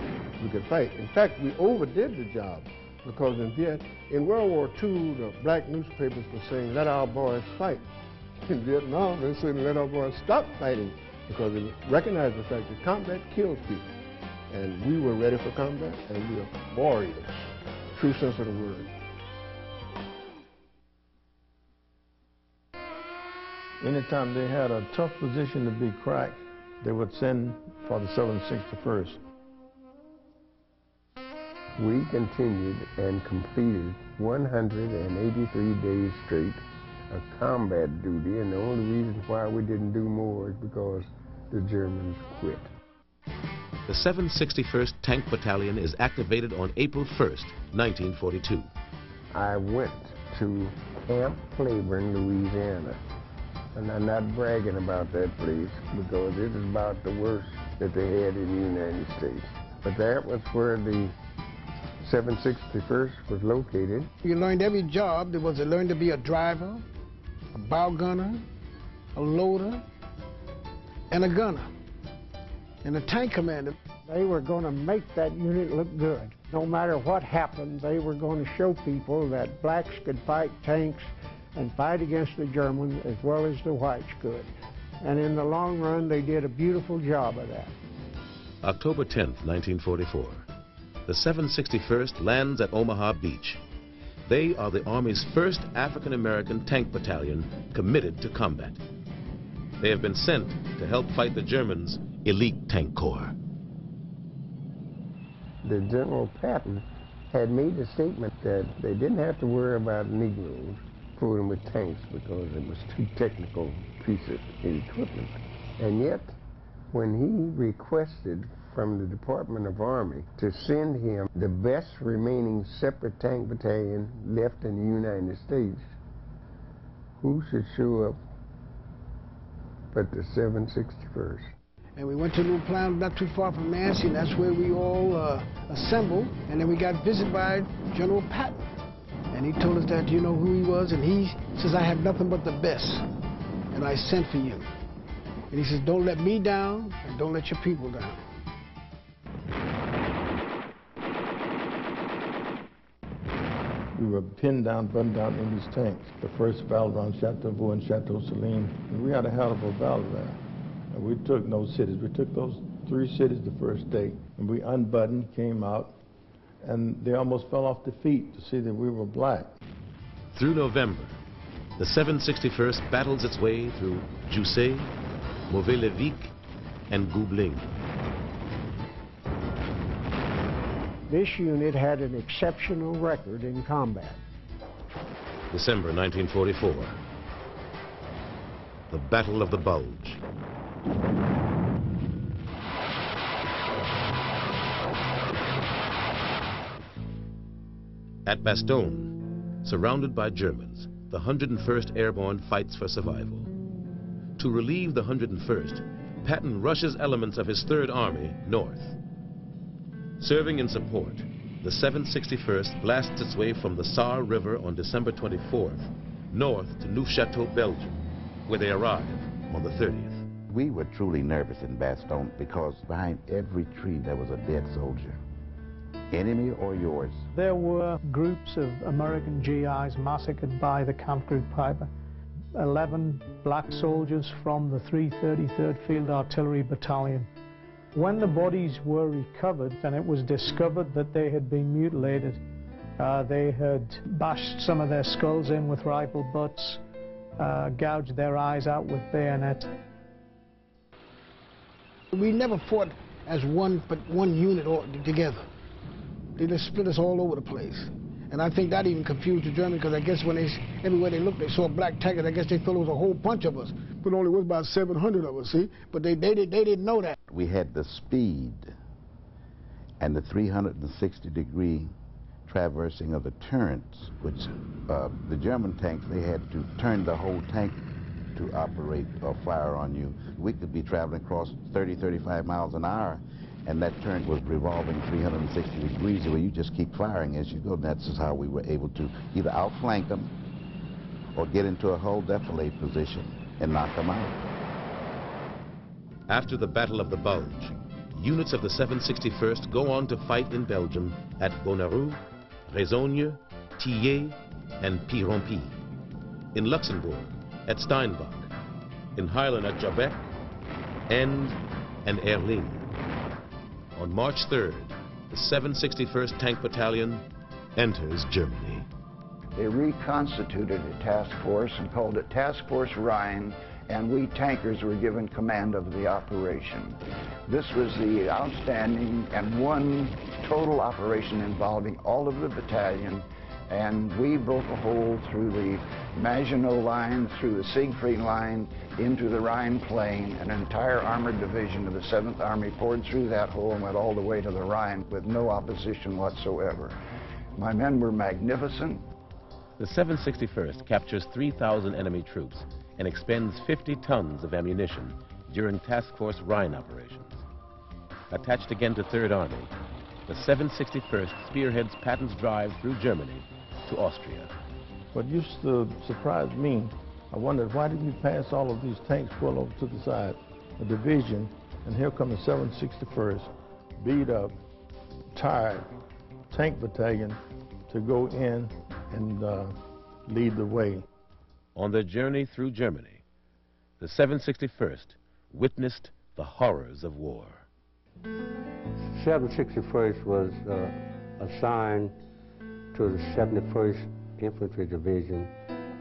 we could fight. In fact, we overdid the job because in World War II, the black newspapers were saying, let our boys fight. In Vietnam, they said, let our boys stop fighting because they recognized the fact that combat kills people. And we were ready for combat, and we are warriors, true sense of the word. Anytime they had a tough position to be cracked, they would send for the 761st. We continued and completed 183 days straight of combat duty, and the only reason why we didn't do more is because the Germans quit. The 761st Tank Battalion is activated on April 1st, 1942. I went to Camp Claiborne, Louisiana. And I'm not bragging about that place because it is about the worst that they had in the United States. But that was where the 761st was located. You learned every job. There was to learn to be a driver, a bow gunner, a loader, and a gunner, and a tank commander. They were going to make that unit look good. No matter what happened, they were going to show people that blacks could fight tanks and fight against the Germans as well as the whites could. And in the long run, they did a beautiful job of that. October 10th, 1944. The 761st lands at Omaha Beach. They are the Army's first African-American tank battalion committed to combat. They have been sent to help fight the Germans' elite tank corps. The General Patton had made a statement that they didn't have to worry about Negroes fooling with tanks because it was too technical piece of equipment. And yet, when he requested from the Department of Army to send him the best remaining separate tank battalion left in the United States, who should show up but the 761st? And we went to a little plant not too far from Nancy, and that's where we all assembled. And then we got visited by General Patton. And he told us that, you know who he was, and he says, I have nothing but the best, and I sent for you. And he says, don't let me down, and don't let your people down. We were pinned down, buttoned down in these tanks. The first battle around Chateaubourg and Chateau Saline, and we had a hell of a battle there. And we took those cities. We took those 3 cities the first day, and we unbuttoned, came out, and they almost fell off their feet to see that we were black. Through November, the 761st battles its way through Jussey, Mauvais-le-Vic, and Goubling. This unit had an exceptional record in combat. December 1944. The Battle of the Bulge. At Bastogne, surrounded by Germans, the 101st Airborne fights for survival. To relieve the 101st, Patton rushes elements of his 3rd Army north. Serving in support, the 761st blasts its way from the Sarre River on December 24th, north to Neufchâteau, Belgium, where they arrive on the 30th. We were truly nervous in Bastogne because behind every tree there was a dead soldier. Enemy or yours? There were groups of American GIs massacred by the camp group Piper. 11 black soldiers from the 333rd Field Artillery Battalion. When the bodies were recovered and it was discovered that they had been mutilated, they had bashed some of their skulls in with rifle butts, gouged their eyes out with bayonets. We never fought as one unit all together. They just split us all over the place. And I think that even confused the Germans, because I guess when everywhere they looked, they saw black tankers. I guess they thought it was a whole bunch of us. But only was about 700 of us, see? But they didn't know that. We had the speed and the 360-degree traversing of the turrets, which the German tanks, they had to turn the whole tank to operate or fire on you. We could be traveling across 30, 35 miles an hour, and that turret was revolving 360 degrees where you just keep firing as you go. And that's just how we were able to either outflank them or get into a hull defilade position and knock them out. After the Battle of the Bulge, units of the 761st go on to fight in Belgium at Bonneroux, Raisogne, Tillet, and Pirompi. In Luxembourg, at Steinbach. In Highland at Jabek, End, and Erling. On March 3rd, the 761st Tank Battalion enters Germany. They reconstituted a task force and called it Task Force Rhine, and we tankers were given command of the operation. This was the outstanding and one total operation involving all of the battalion, and we broke a hole through the Maginot Line, through the Siegfried Line, into the Rhine Plain. An entire armored division of the 7th Army poured through that hole and went all the way to the Rhine with no opposition whatsoever. My men were magnificent. The 761st captures 3,000 enemy troops and expends 50 tons of ammunition during Task Force Rhine operations. attached again to Third Army, the 761st spearheads Patton's drive through Germany to Austria. What used to surprise me, I wondered, why didn't you pass all of these tanks full over to the side? A division, and here come the 761st, beat up, tired, tank battalion to go in and lead the way. On their journey through Germany, the 761st witnessed the horrors of war. 761st was assigned to the 71st Infantry Division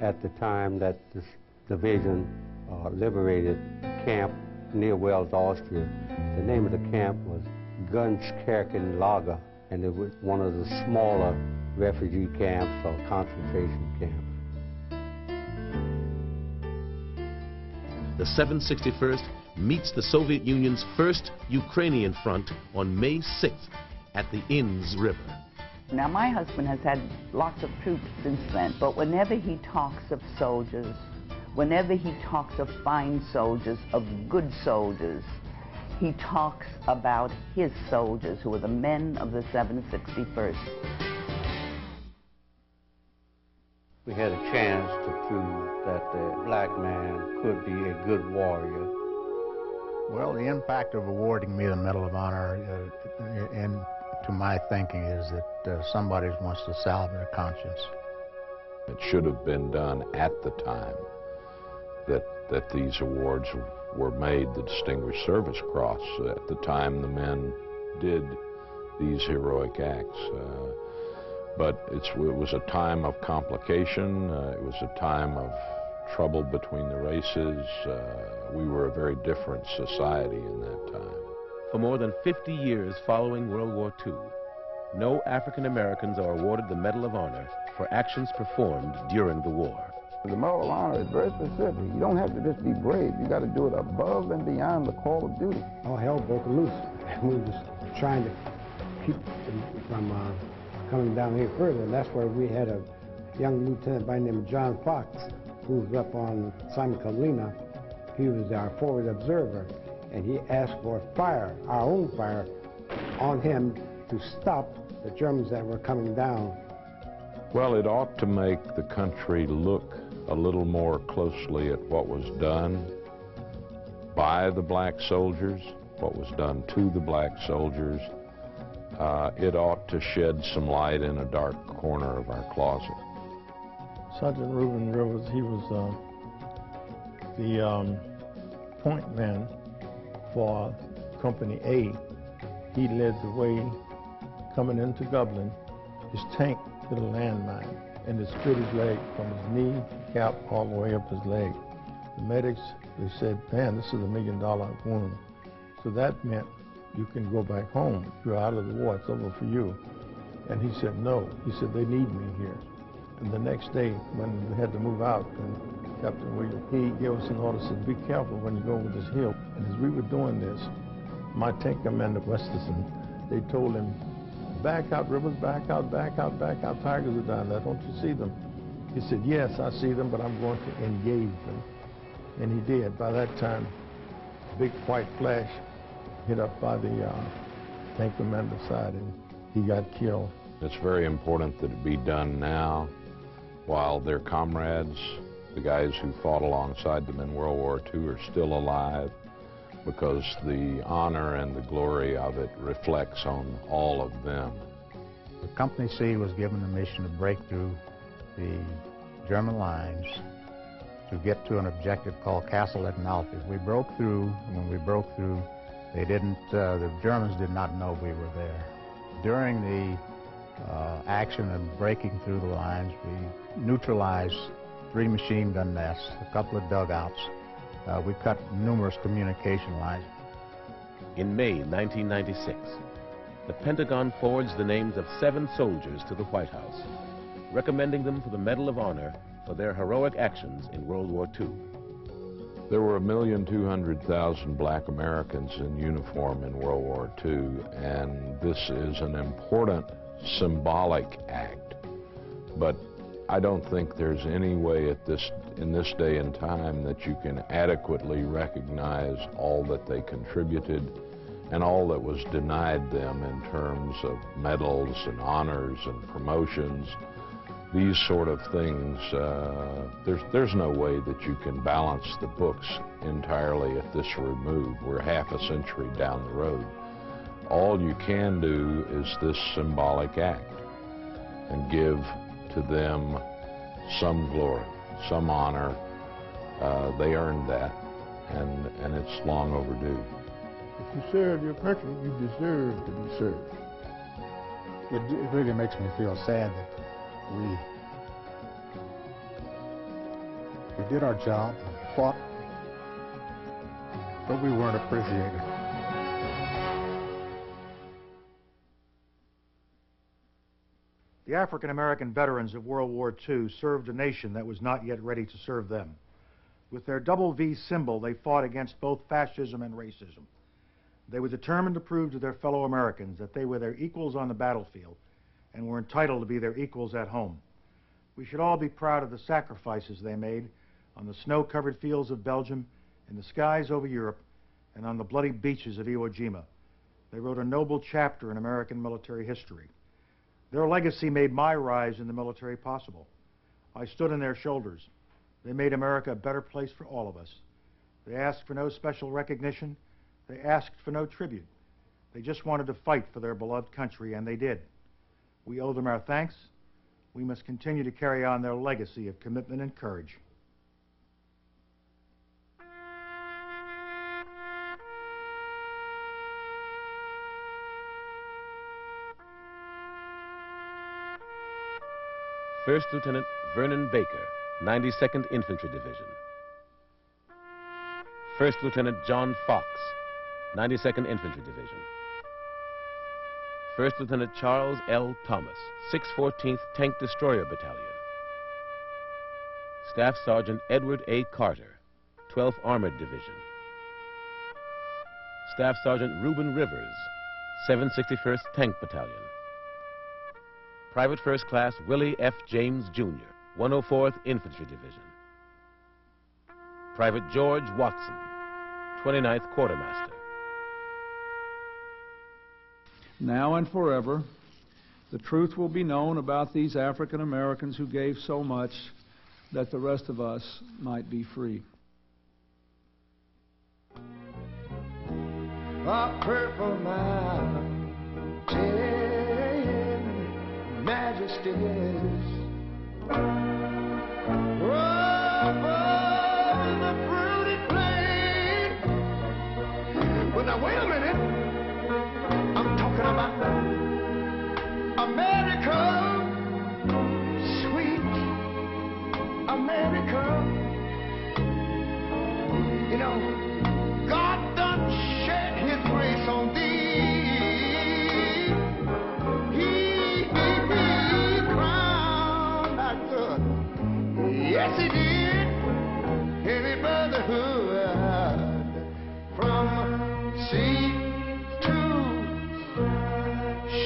at the time that this division liberated camp near Wels, Austria. The name of the camp was Gunskirchenlager, and it was one of the smaller refugee camps or concentration camps. The 761st meets the Soviet Union's first Ukrainian front on May 6th at the Inns River. Now, my husband has had lots of troops since then, but whenever he talks of soldiers, whenever he talks of fine soldiers, of good soldiers, he talks about his soldiers, who are the men of the 761st. We had a chance to prove that the black man could be a good warrior. Well, the impact of awarding me the Medal of Honor, and to my thinking, is that somebody wants to salve their conscience. It should have been done at the time that these awards were made. The Distinguished Service Cross, at the time the men did these heroic acts. But it was a time of complication. It was a time of trouble between the races. We were a very different society in that time. For more than 50 years following World War II, no African Americans are awarded the Medal of Honor for actions performed during the war. The Medal of Honor is very specific. You don't have to just be brave. You got to do it above and beyond the call of duty. All hell broke loose, and we was trying to keep them from coming down here further, and that's where we had a young lieutenant by the name of John Fox, who was up on San Carolina. He was our forward observer, and he asked for fire, our own fire, on him to stop the Germans that were coming down. Well, it ought to make the country look a little more closely at what was done by the black soldiers, what was done to the black soldiers. It ought to shed some light in a dark corner of our closet. Sergeant Reuben Rivers, he was the point man for Company A. He led the way coming into Dublin. His tank hit a landmine, and it split his leg from his knee cap all the way up his leg. The medics, they said, man, this is $1 million wound. So that meant you can go back home. You're out of the war, it's over for you. And he said, no. He said, they need me here. And the next day, when we had to move out, and Captain William, he gave us an order, said, be careful when you go over this hill. And as we were doing this, my tank commander, Westerson, they told him, back out, Rivers, back out, back out, back out. Tigers are down there, don't you see them? He said, yes, I see them, but I'm going to engage them. And he did. By that time, big white flash hit up by the tank commander's side, and he got killed. It's very important that it be done now while their comrades, the guys who fought alongside them in World War II, are still alive, because the honor and the glory of it reflects on all of them. The Company C was given the mission to break through the German lines to get to an objective called Castle Etnalfi. We broke through, and when we broke through, they didn't, the Germans did not know we were there. During the action of breaking through the lines, we neutralized 3 machine gun nests, a couple of dugouts. We cut numerous communication lines. In May 1996, the Pentagon forwards the names of 7 soldiers to the White House, recommending them for the Medal of Honor for their heroic actions in World War II. There were 1,200,000 black Americans in uniform in World War II, and this is an important symbolic act. But I don't think there's any way in this day and time that you can adequately recognize all that they contributed and all that was denied them in terms of medals and honors and promotions, these sort of things, there's no way that you can balance the books entirely if this were removed. We're half a century down the road. All you can do is this symbolic act and give to them some glory, some honor. They earned that, and it's long overdue. If you serve your country, you deserve to be served. It really makes me feel sad that we did our job, fought, but we weren't appreciated. The African-American veterans of World War II served a nation that was not yet ready to serve them. With their double V symbol, they fought against both fascism and racism. They were determined to prove to their fellow Americans that they were their equals on the battlefield and were entitled to be their equals at home. We should all be proud of the sacrifices they made on the snow-covered fields of Belgium, in the skies over Europe, and on the bloody beaches of Iwo Jima. They wrote a noble chapter in American military history. Their legacy made my rise in the military possible. I stood on their shoulders. They made America a better place for all of us. They asked for no special recognition. They asked for no tribute. They just wanted to fight for their beloved country, and they did. We owe them our thanks. We must continue to carry on their legacy of commitment and courage. First Lieutenant Vernon Baker, 92nd Infantry Division. First Lieutenant John Fox, 92nd Infantry Division. First Lieutenant Charles L. Thomas, 614th Tank Destroyer Battalion. Staff Sergeant Edward A. Carter, 12th Armored Division. Staff Sergeant Reuben Rivers, 761st Tank Battalion. Private First Class Willie F. James, Jr., 104th Infantry Division. Private George Watson, 29th Quartermaster. Now and forever, the truth will be known about these African Americans who gave so much that the rest of us might be free. A purple mountain majesties over the fruited plain. But now wait a minute, I'm talking about America, sweet America. You know, God done shed his grace on thee. Yes, he did. Heavy brotherhood from sea to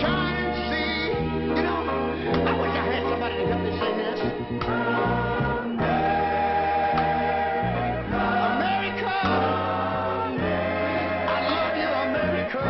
shining sea. You know, I wish I had somebody to help me sing this. America, I love you, America.